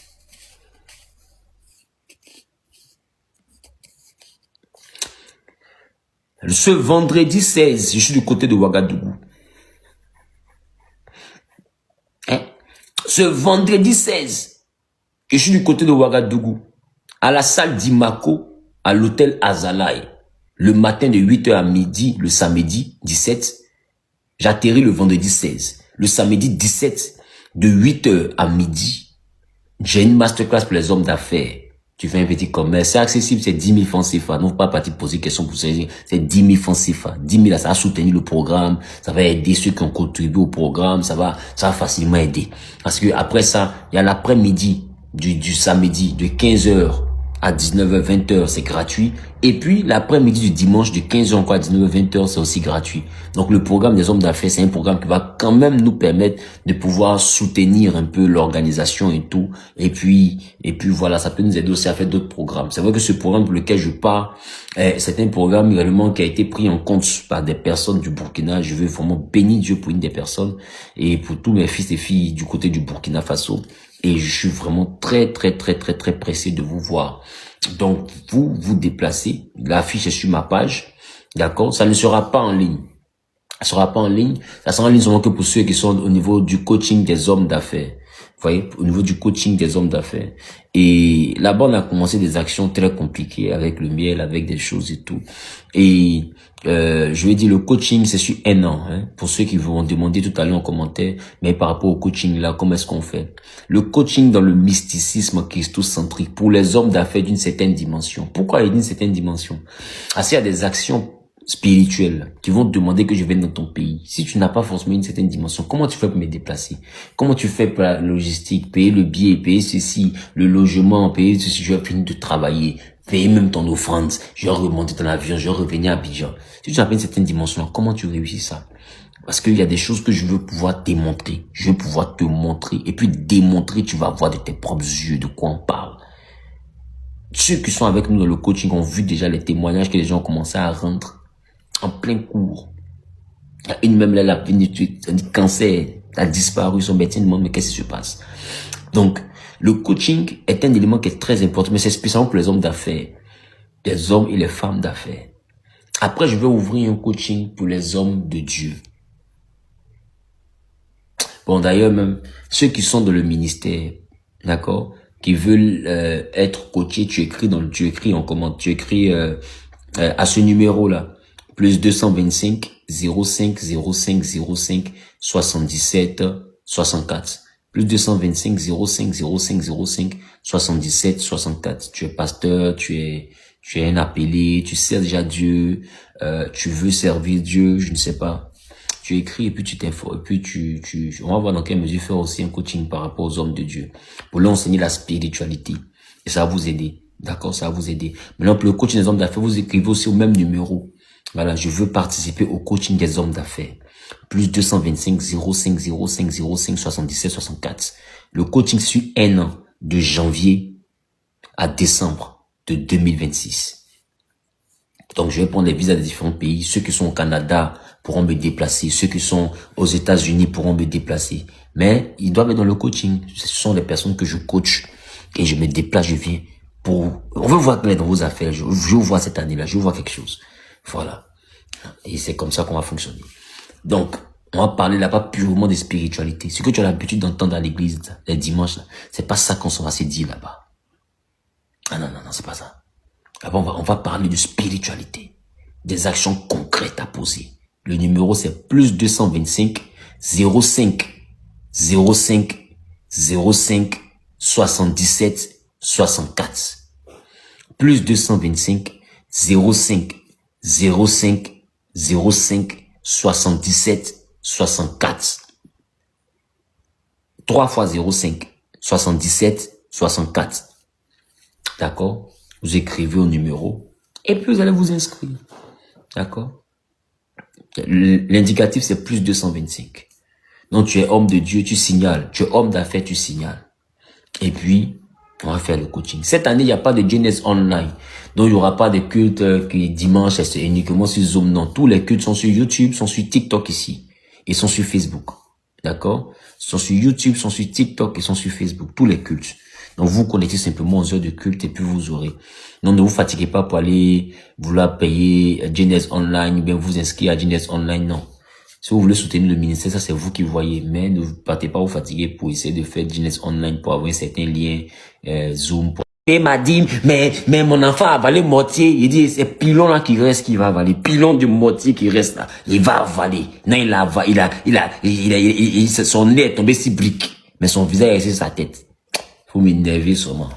Ce vendredi 16, je suis du côté de Ouagadougou. Hein? Ce vendredi 16, je suis du côté de Ouagadougou. À la salle d'Imako, à l'hôtel Azalaï. Le matin de 8h à midi, le samedi 17. J'atterris le vendredi 16. Le samedi 17, de 8h à midi, j'ai une masterclass pour les hommes d'affaires. Tu fais un petit commerce, c'est accessible, c'est 10 000 francs CFA. Non, pas partir poser question pour ça. C'est 10 000 francs CFA. 10 000, ça va soutenir le programme, ça va aider ceux qui ont contribué au programme, ça va facilement aider. Parce que après ça, il y a l'après-midi du samedi, de 15h à 19h, 20h, c'est gratuit. Et puis, l'après-midi du dimanche, de 15h encore à 19h, 20h, c'est aussi gratuit. Donc, le programme des hommes d'affaires, c'est un programme qui va quand même nous permettre de pouvoir soutenir un peu l'organisation et tout. Et puis, voilà, ça peut nous aider aussi à faire d'autres programmes. C'est vrai que ce programme pour lequel je pars, c'est un programme également qui a été pris en compte par des personnes du Burkina. Je veux vraiment bénir Dieu pour une des personnes et pour tous mes fils et filles du côté du Burkina Faso. Et je suis vraiment très pressé de vous voir. Donc, vous déplacez. L'affiche est sur ma page. D'accord? Ça ne sera pas en ligne. Ça sera pas en ligne. Ça sera en ligne seulement que pour ceux qui sont au niveau du coaching des hommes d'affaires. Vous voyez? Au niveau du coaching des hommes d'affaires. Et là-bas, on a commencé des actions très compliquées avec le miel, avec des choses et tout. Et je vais dire, le coaching, c'est sur 1 an. Hein, pour ceux qui vont demander tout à l'heure en commentaire, mais par rapport au coaching là, comment est-ce qu'on fait? Le coaching dans le mysticisme christocentrique pour les hommes d'affaires d'une certaine dimension. Pourquoi il y a d'une certaine dimension? Parce qu'il y a des actions spirituelles qui vont te demander que je vienne dans ton pays. Si tu n'as pas forcément une certaine dimension, comment tu fais pour me déplacer? Comment tu fais pour la logistique? Payer le billet, payer ceci, le logement, payer ceci, je vais finir de travailler, payer même ton offrande, je vais remonter dans l'avion, je vais revenir à Abidjan. Si tu n'as pas une certaine dimension, comment tu réussis ça? Parce qu'il y a des choses que je veux pouvoir démontrer. Je veux pouvoir te montrer. Et puis démontrer, tu vas voir de tes propres yeux de quoi on parle. Ceux qui sont avec nous dans le coaching ont vu déjà les témoignages que les gens ont commencé à rendre en plein cours. Il y a une même là, la cancer a disparu, son médecin demande mais qu'est-ce qui se passe? Donc, le coaching est un élément qui est très important, mais c'est spécialement pour les hommes d'affaires, les hommes et les femmes d'affaires. Après, je vais ouvrir un coaching pour les hommes de Dieu. Bon, d'ailleurs, même ceux qui sont dans le ministère, d'accord, qui veulent être coachés, tu écris en commande, tu écris à ce numéro-là. Plus 225 05 05 05 77 64. Plus 225 05 05 05 77 64. Tu es pasteur, tu es un appelé, tu sers déjà Dieu, tu veux servir Dieu, je ne sais pas. Tu écris et puis tu t'informes, et puis on va voir dans quelle mesure faire aussi un coaching par rapport aux hommes de Dieu. Pour leur enseigner la spiritualité. Et ça va vous aider. D'accord, ça va vous aider. Maintenant, pour le coaching des hommes d'affaires, vous écrivez aussi au même numéro. Voilà, je veux participer au coaching des hommes d'affaires. Plus 225 05 05 05 77 64. Le coaching sur 1 an, de janvier à décembre de 2026. Donc, je vais prendre les visas des différents pays. Ceux qui sont au Canada pourront me déplacer. Ceux qui sont aux États-Unis pourront me déplacer. Mais ils doivent être dans le coaching. Ce sont les personnes que je coach. Et je me déplace, je viens pour... On veut voir clair dans vos affaires. Je veux voir cette année-là. Je veux voir quelque chose. Voilà. Et c'est comme ça qu'on va fonctionner. Donc, on va parler là-bas purement de spiritualité. Ce que tu as l'habitude d'entendre à l'église les dimanches, c'est pas ça qu'on va se dire là-bas. Ah non, c'est pas ça. Là-bas, on va parler de spiritualité. Des actions concrètes à poser. Le numéro, c'est plus 225 05 05 05 77 64. Plus 225 05 05 05 77 64. 3 fois 0,5, 77, 64. D'accord? Vous écrivez au numéro et puis vous allez vous inscrire. D'accord? L'indicatif, c'est plus 225. Donc, tu es homme de Dieu, tu signales. Tu es homme d'affaires, tu signales. Et puis, on va faire le coaching. Cette année, il n'y a pas de Jeunesse Online. Donc, il n'y aura pas de cultes qui dimanche, c'est uniquement sur Zoom. Non, tous les cultes sont sur YouTube, sont sur TikTok ici. Et sont sur Facebook. D'accord? Sont sur YouTube, sont sur TikTok et sont sur Facebook. Tous les cultes. Donc, vous connectez simplement aux heures de culte et puis vous aurez. Donc, ne vous fatiguez pas pour aller vouloir payer Jeunesse Online ou bien vous inscrire à Jeunesse Online. Non. Si vous voulez soutenir le ministère, ça c'est vous qui voyez. Mais ne partez pas vous fatiguer pour essayer de faire Jeunesse Online pour avoir un certain lien Zoom. Et m'a dit, mais mon enfant a avalé moitié. Il dit, c'est pilon là qui reste qui va avaler. Pilon du moitié qui reste là. Il va avaler. Non, son nez est tombé si brique. Mais son visage est resté sur sa tête. Vous m'énervez seulement.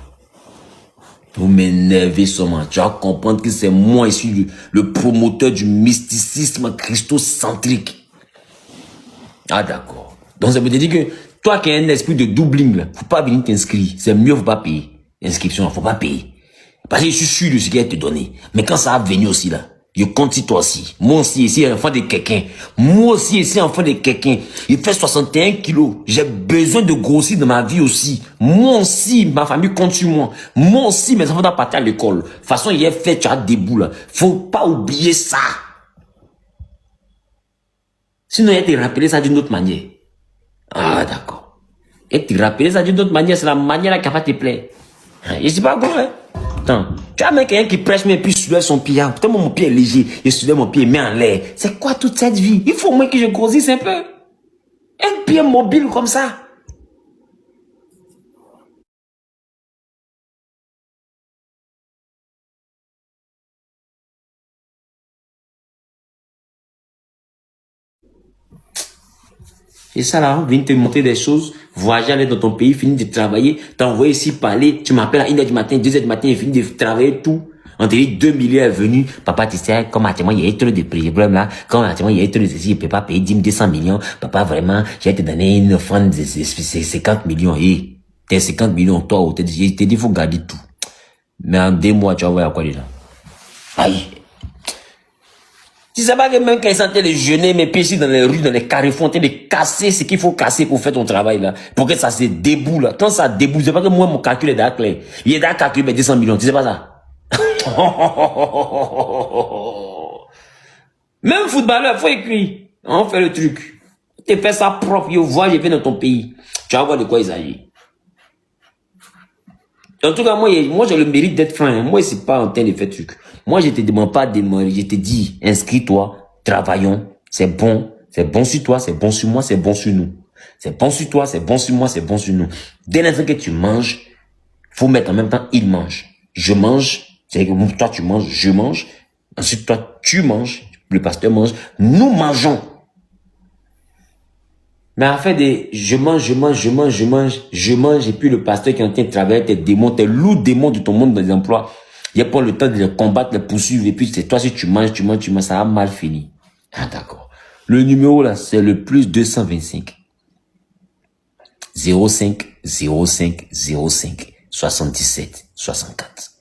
Vous m'énervez seulement. Tu vas comprendre que c'est moi ici, le promoteur du mysticisme christocentrique. Ah, d'accord. Donc, ça veut dire que toi qui as un esprit de doubling, là, faut pas venir t'inscrire. C'est mieux, faut pas payer. Inscription, faut pas payer. Parce que je suis sûr de ce qu'il a te donné. Mais quand ça va venir aussi, là, je compte sur toi aussi. Moi aussi, ici, enfant de quelqu'un. Moi aussi, ici, enfant de quelqu'un. Il fait 61 kilos. J'ai besoin de grossir dans ma vie aussi. Moi aussi, ma famille compte sur moi. Moi aussi, mes enfants doivent partir à l'école. De toute façon, il est fait, tu as des bouts, là. Faut pas oublier ça. Sinon, il te rappeler ça d'une autre manière. Ah, d'accord. Et te rappeler ça d'une autre manière, c'est la manière là qui va te plaire. Je sais pas quoi, hein. Attends, tu as même quelqu'un qui prêche, mais puis soulève son pied. Putain, mon pied est léger. Je soulève mon pied, met en l'air. C'est quoi toute cette vie? Il faut au moins que je grossisse un peu. Un pied mobile comme ça. Et ça là, viens te montrer des choses, voyager, aller dans ton pays, finir de travailler, t'envoyer ici parler, tu m'appelles à 1h du matin, 2h du matin, et finis de travailler tout. On te dit 2 millions est venu, papa tu sais, comme actuellement il y a trop de problèmes là, comme actuellement il y a trop de ceci, je peux pas payer 200 millions, papa vraiment, j'ai te donné une offrande de 50 millions, et t'es 50 millions, toi, ou t'es dit, il faut garder tout. Mais en 2 mois, tu vas voir à quoi déjà. Aïe. Tu sais pas que même quand ils sont en train de jeûner, mes pieds ici dans les rues, dans les carrefours, en train de casser ce qu'il faut casser pour faire ton travail là, pour que ça se déboule là. Quand ça déboule, c'est pas que moi mon calcul est d'accord clair. Il est d'accord calculer 200 millions, tu sais pas ça? Même footballeur, faut écrire. On fait le truc. Tu fais ça propre, yo, vois, je vais dans ton pays. Tu vas voir de quoi il s'agit. En tout cas, moi j'ai le mérite d'être franc. Moi, c'est pas en train de faire truc. Moi, je te demande pas de me, je te dis, inscris-toi, travaillons, c'est bon sur toi, c'est bon sur moi, c'est bon sur nous. C'est bon sur toi, c'est bon sur moi, c'est bon sur nous. Dès l'instant que tu manges, faut mettre en même temps, il mange. Je mange, c'est que toi tu manges, je mange. Ensuite, toi tu manges, le pasteur mange, nous mangeons. Mais en fait, je mange, et puis le pasteur qui est en train de travailler, tes démons, tes loups démons de ton monde dans les emplois, il pas le temps de les combattre, les poursuivre, et puis c'est toi, si tu manges, ça a mal fini. Ah, d'accord. Le numéro là, c'est le plus 225. 05, 05, 05, 77, 64.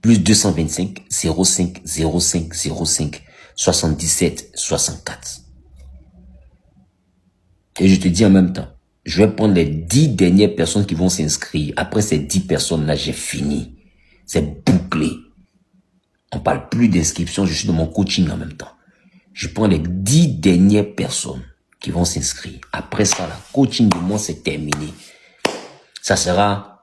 Plus 225, 05, 05, 05, 77, 64. Et je te dis en même temps, je vais prendre les 10 dernières personnes qui vont s'inscrire. Après ces 10 personnes-là, j'ai fini. C'est bouclé. On parle plus d'inscription, je suis dans mon coaching en même temps. Je prends les 10 dernières personnes qui vont s'inscrire. Après ça, le coaching de moi, c'est terminé. Ça sera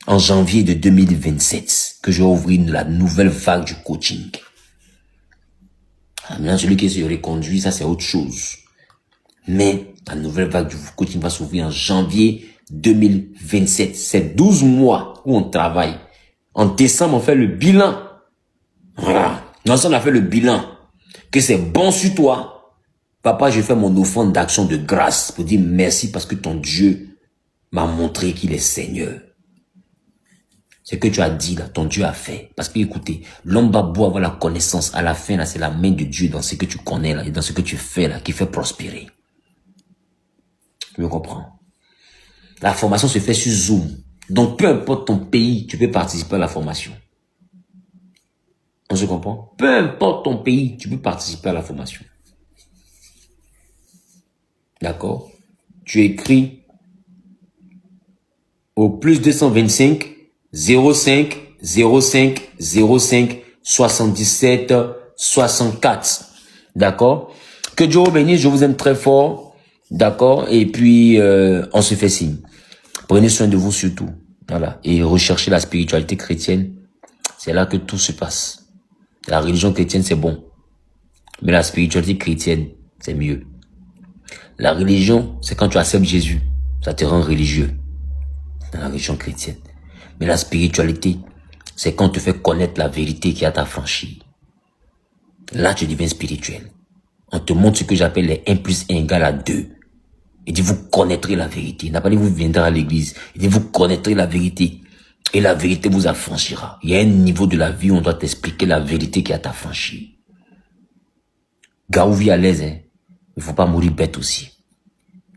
en janvier de 2027 que je vais ouvrir la nouvelle vague du coaching. Maintenant, celui qui se reconduit, ça c'est autre chose. Mais la nouvelle vague du coaching va s'ouvrir en janvier 2027. C'est 12 mois où on travaille. En décembre, on fait le bilan. Voilà. Ensemble, on a fait le bilan. Que c'est bon sur toi. Papa, je fais mon offrande d'action de grâce pour dire merci parce que ton Dieu m'a montré qu'il est Seigneur. Ce que tu as dit là, ton Dieu a fait. Parce que écoutez, l'homme va beau avoir la connaissance. À la fin, là, c'est la main de Dieu dans ce que tu connais là et dans ce que tu fais là qui fait prospérer. Tu me comprends? La formation se fait sur Zoom. Donc, peu importe ton pays, tu peux participer à la formation. On se comprend? Peu importe ton pays, tu peux participer à la formation. D'accord? Tu écris au plus 225 05 05 05 77 64. D'accord? Que Dieu vous bénisse, je vous aime très fort. D'accord? Et puis, on se fait signe. Prenez soin de vous surtout. Voilà. Et recherchez la spiritualité chrétienne. C'est là que tout se passe. La religion chrétienne, c'est bon. Mais la spiritualité chrétienne, c'est mieux. La religion, c'est quand tu acceptes Jésus. Ça te rend religieux. Dans la religion chrétienne. Mais la spiritualité, c'est quand tu fais connaître la vérité qui a t'affranchi. Là, tu deviens spirituel. On te montre ce que j'appelle les 1 plus 1 égale à 2. Il dit, vous connaîtrez la vérité. Il n'a pas dit, vous viendrez à l'église. Il dit, vous connaîtrez la vérité. Et la vérité vous affranchira. Il y a un niveau de la vie où on doit t'expliquer la vérité qui a t'affranchi. Gars, vit à l'aise, hein. Il ne faut pas mourir bête aussi.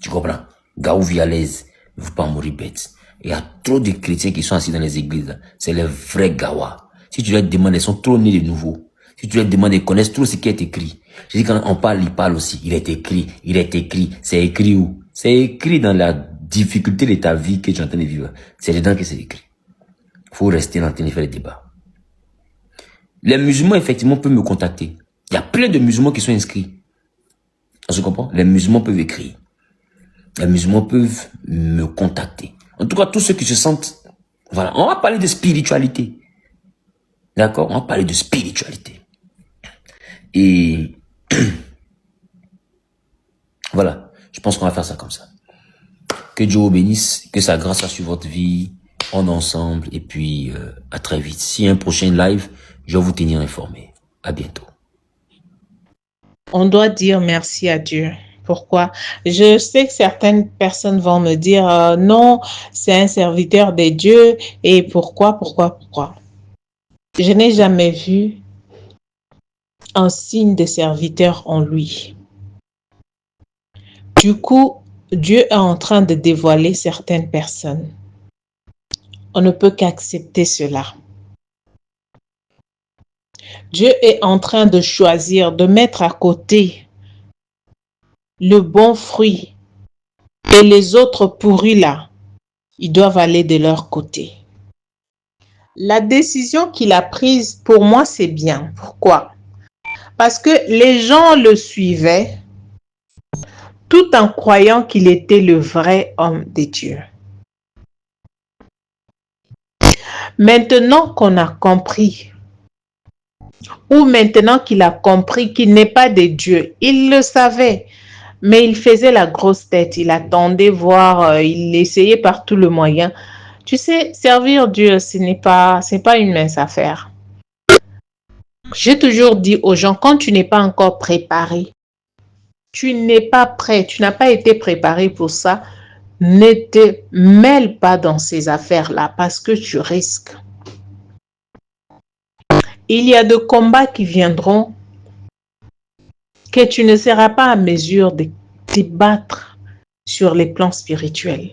Tu comprends? Gars, vit à l'aise. Il ne faut pas mourir bête. Il y a trop de chrétiens qui sont assis dans les églises. C'est les vrais gawa. Si tu leur demandes, ils sont trop nés de nouveau. Si tu leur demandes, ils connaissent tout ce qui est écrit. Je dis quand on parle, ils parlent aussi. Il est écrit, il est écrit. C'est écrit où? C'est écrit dans la difficulté de ta vie que tu es en train de vivre. C'est dedans que c'est écrit. Il faut rester en train de faire des débats. Les musulmans, effectivement, peuvent me contacter. Il y a plein de musulmans qui sont inscrits. On se comprend? Les musulmans peuvent écrire. Les musulmans peuvent me contacter. En tout cas, tous ceux qui se sentent... Voilà, on va parler de spiritualité. D'accord? On va parler de spiritualité. Et... voilà, je pense qu'on va faire ça comme ça. Que Dieu vous bénisse, que sa grâce soit sur votre vie, on est ensemble, et puis à très vite. Si y a un prochain live, je vais vous tenir informé. À bientôt. On doit dire merci à Dieu. Pourquoi? Je sais que certaines personnes vont me dire non, c'est un serviteur de Dieu. Et pourquoi? Je n'ai jamais vu un signe de serviteur en lui. Du coup, Dieu est en train de dévoiler certaines personnes. On ne peut qu'accepter cela. Dieu est en train de choisir, de mettre à côté le bon fruit et les autres pourris là, ils doivent aller de leur côté. La décision qu'il a prise, pour moi, c'est bien. Pourquoi? Parce que les gens le suivaient tout en croyant qu'il était le vrai homme de Dieu. Maintenant qu'on a compris, ou maintenant qu'il a compris qu'il n'est pas de Dieu, il le savait, mais il faisait la grosse tête, il attendait voir, il essayait par tous les moyens. Tu sais, servir Dieu, c'est pas une mince affaire. J'ai toujours dit aux gens, quand tu n'es pas encore préparé, tu n'es pas prêt, tu n'as pas été préparé pour ça, ne te mêle pas dans ces affaires-là parce que tu risques. Il y a des combats qui viendront que tu ne seras pas à mesure de te battre sur les plans spirituels.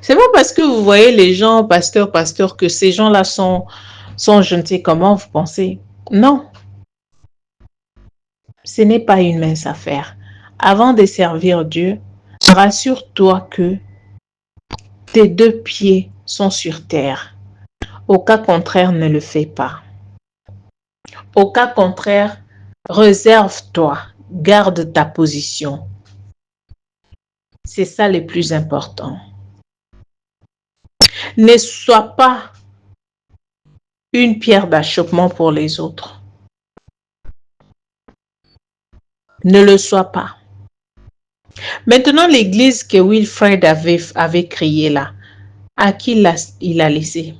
C'est pas parce que vous voyez les gens, pasteur, que ces gens-là sont je ne sais comment vous pensez. Non. Ce n'est pas une mince affaire. Avant de servir Dieu, rassure-toi que tes 2 pieds sont sur terre. Au cas contraire, ne le fais pas. Au cas contraire, réserve-toi, garde ta position. C'est ça le plus important. Ne sois pas une pierre d'achoppement pour les autres. Ne le sois pas. Maintenant, l'église que Wilfred avait créée là, à qui il a laissé?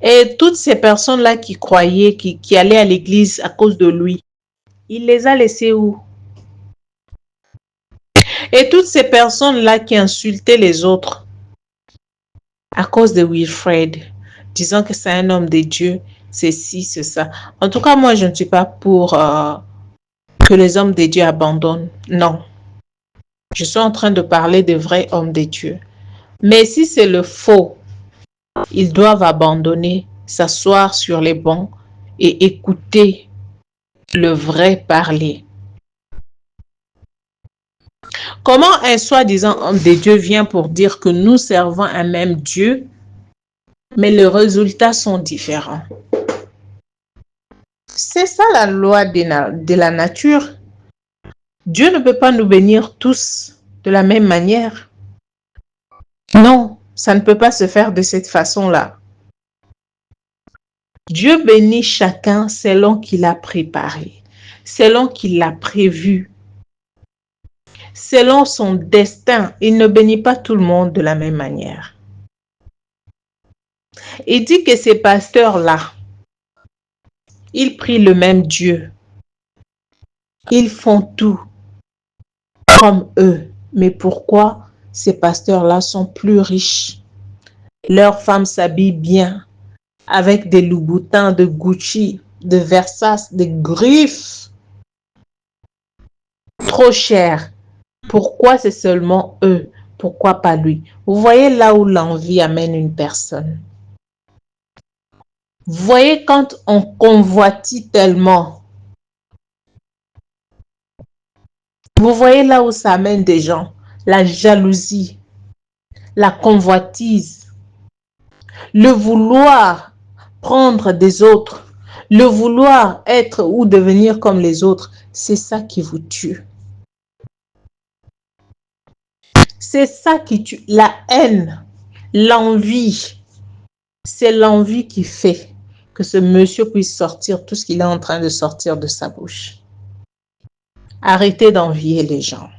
Et toutes ces personnes-là qui croyaient, qui allaient à l'église à cause de lui, il les a laissées où? Et toutes ces personnes-là qui insultaient les autres à cause de Wilfred, disant que c'est un homme de Dieu, c'est ci, c'est ça. En tout cas, moi, je ne suis pas pour que les hommes de Dieu abandonnent. Non. Je suis en train de parler des vrais hommes de Dieu. Mais si c'est le faux, ils doivent abandonner, s'asseoir sur les bancs et écouter le vrai parler. Comment un soi-disant homme de Dieu vient pour dire que nous servons un même Dieu, mais les résultats sont différents? C'est ça la loi de la nature. Dieu ne peut pas nous bénir tous de la même manière. Non, ça ne peut pas se faire de cette façon-là. Dieu bénit chacun selon qu'il a préparé, selon qu'il l'a prévu, selon son destin. Il ne bénit pas tout le monde de la même manière. Il dit que ces pasteurs-là, ils prient le même Dieu. Ils font tout comme eux. Mais pourquoi ces pasteurs-là sont plus riches? Leurs femmes s'habillent bien, avec des Louboutins, de Gucci, de Versace, des griffes. Trop cher. Pourquoi c'est seulement eux? Pourquoi pas lui? Vous voyez là où l'envie amène une personne. Vous voyez quand on convoitit tellement. Vous voyez là où ça amène des gens. La jalousie, la convoitise, le vouloir prendre des autres, le vouloir être ou devenir comme les autres, c'est ça qui vous tue. C'est ça qui tue. La haine, l'envie. C'est l'envie qui fait que ce monsieur puisse sortir tout ce qu'il est en train de sortir de sa bouche. Arrêtez d'envier les gens.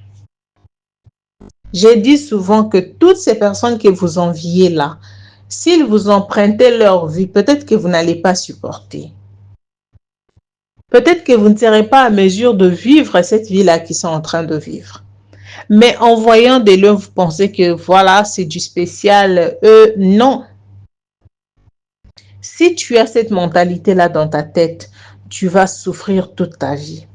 J'ai dit souvent que toutes ces personnes que vous enviez là, s'ils vous empruntaient leur vie, peut-être que vous n'allez pas supporter. Peut-être que vous ne serez pas à mesure de vivre cette vie-là qu'ils sont en train de vivre. Mais en voyant des lieux, vous pensez que voilà, c'est du spécial. Non. Si tu as cette mentalité-là dans ta tête, tu vas souffrir toute ta vie.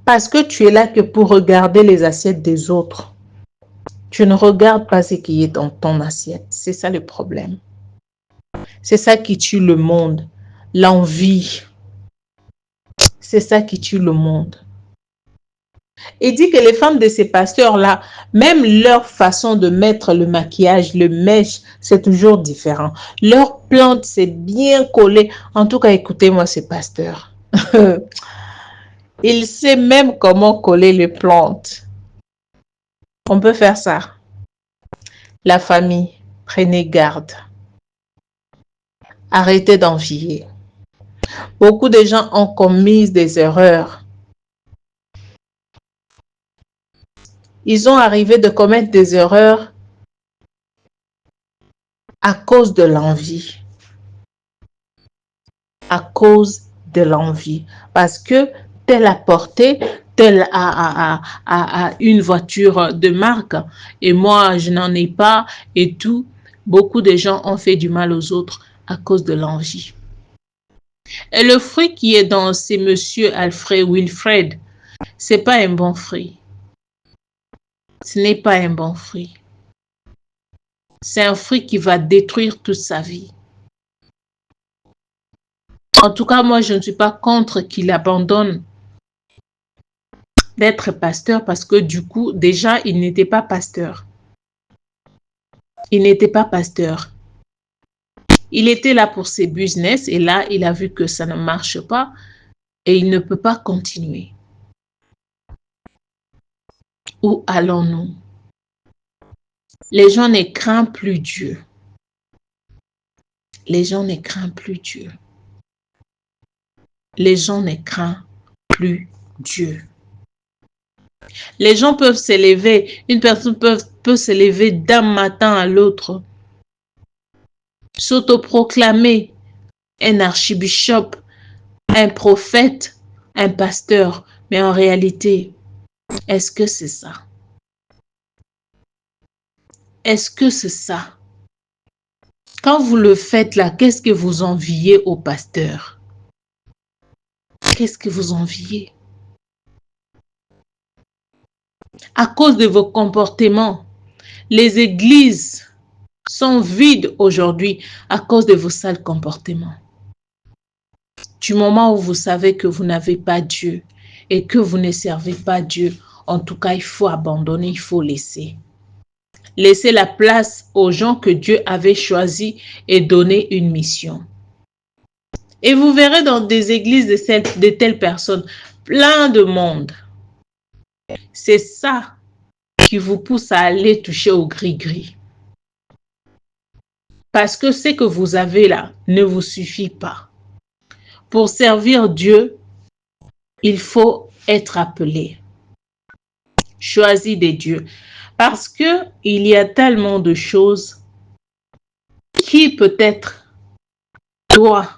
Parce que tu es là que pour regarder les assiettes des autres. Tu ne regardes pas ce qui est dans ton assiette. C'est ça le problème. C'est ça qui tue le monde. L'envie. C'est ça qui tue le monde. Et dit que les femmes de ces pasteurs-là, même leur façon de mettre le maquillage, le mèche, c'est toujours différent. Leur plante, c'est bien collé. En tout cas, écoutez-moi ces pasteurs. Il sait même comment coller les plantes. On peut faire ça. La famille, prenez garde. Arrêtez d'envier. Beaucoup de gens ont commis des erreurs. Ils ont arrivé de commettre des erreurs à cause de l'envie. À cause de l'envie. Parce que tel a porté, tel a une voiture de marque et moi je n'en ai pas et tout. Beaucoup de gens ont fait du mal aux autres à cause de l'envie. Et le fruit qui est dans ces monsieur Alfred Wilfred, c'est pas un bon fruit. Ce n'est pas un bon fruit. C'est un fruit qui va détruire toute sa vie. En tout cas, moi, je ne suis pas contre qu'il abandonne d'être pasteur parce que du coup, déjà, il n'était pas pasteur. Il n'était pas pasteur. Il était là pour ses business et là, il a vu que ça ne marche pas et il ne peut pas continuer. Où allons-nous? Les gens ne craignent plus Dieu. Les gens ne craignent plus Dieu. Les gens ne craignent plus Dieu. Les gens peuvent s'élever, une personne peut s'élever d'un matin à l'autre, s'autoproclamer un archibishop, un prophète, un pasteur. Mais en réalité, est-ce que c'est ça? Est-ce que c'est ça? Quand vous le faites là, qu'est-ce que vous enviez au pasteur? Qu'est-ce que vous enviez? à cause de vos comportements. Les églises sont vides aujourd'hui à cause de vos sales comportements. Du moment où vous savez que vous n'avez pas Dieu et que vous ne servez pas Dieu, en tout cas, il faut abandonner, il faut laisser. Laisser la place aux gens que Dieu avait choisis et donner une mission. Et vous verrez dans des églises de telles personnes, plein de monde. C'est ça qui vous pousse à aller toucher au gris-gris. Parce que ce que vous avez là ne vous suffit pas. Pour servir Dieu, il faut être appelé, choisi des dieux. Parce que il y a tellement de choses qui peut-être toi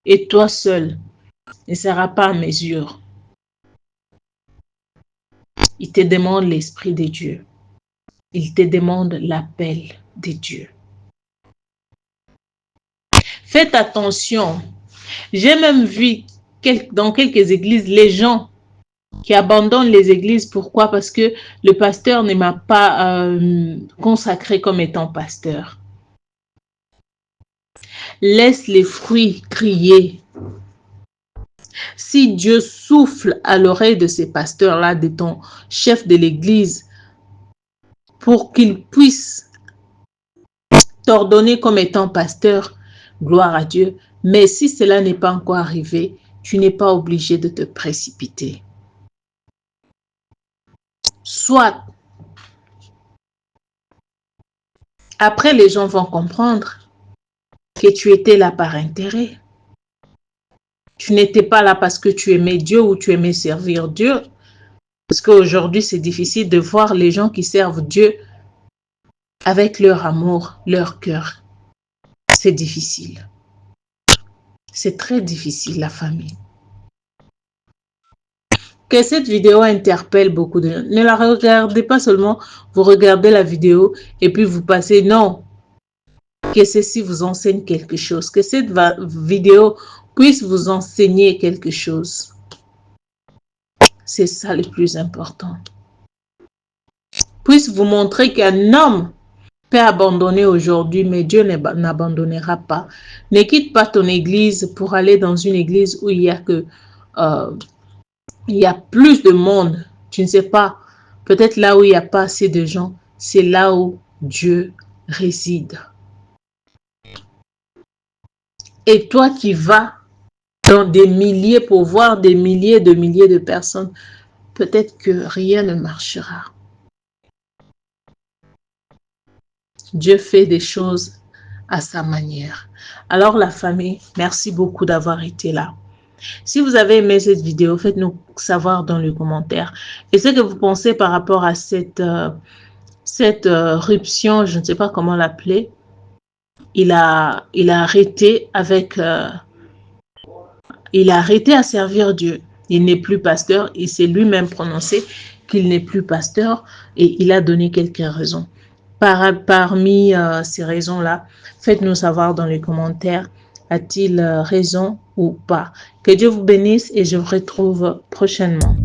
et toi seul ne sera pas à mesure. Il te demande l'esprit de Dieu. Il te demande l'appel de Dieu. Faites attention. J'ai même vu dans quelques églises, les gens qui abandonnent les églises. Pourquoi? Parce que le pasteur ne m'a pas consacré comme étant pasteur. Laisse les fruits crier. Si Dieu souffle à l'oreille de ces pasteurs-là, de ton chef de l'église, pour qu'il puisse t'ordonner comme étant pasteur, gloire à Dieu. Mais si cela n'est pas encore arrivé, tu n'es pas obligé de te précipiter. Soit, après les gens vont comprendre que tu étais là par intérêt. Tu n'étais pas là parce que tu aimais Dieu ou tu aimais servir Dieu. Parce qu'aujourd'hui, c'est difficile de voir les gens qui servent Dieu avec leur amour, leur cœur. C'est difficile. C'est très difficile, la famille. Que cette vidéo interpelle beaucoup de gens. Ne la regardez pas seulement, vous regardez la vidéo et puis vous passez. Non. Que ceci vous enseigne quelque chose. Que cette vidéo puisse vous enseigner quelque chose. C'est ça le plus important. Puisse vous montrer qu'un homme peut abandonner aujourd'hui, mais Dieu n'abandonnera pas. Ne quitte pas ton église pour aller dans une église où il y a plus de monde. Tu ne sais pas, peut-être là où il n'y a pas assez de gens, c'est là où Dieu réside. Et toi qui vas dans des milliers pour voir des milliers de personnes, peut-être que rien ne marchera. Dieu fait des choses à sa manière. Alors la famille, merci beaucoup d'avoir été là. Si vous avez aimé cette vidéo, faites-nous savoir dans les commentaires. Et ce que vous pensez par rapport à cette ruption, je ne sais pas comment l'appeler. Il a arrêté avec... il a arrêté à servir Dieu. Il n'est plus pasteur. Il s'est lui-même prononcé qu'il n'est plus pasteur. Et il a donné quelques raisons. Parmi ces raisons-là, faites-nous savoir dans les commentaires, a-t-il raison ou pas? Que Dieu vous bénisse et je vous retrouve prochainement.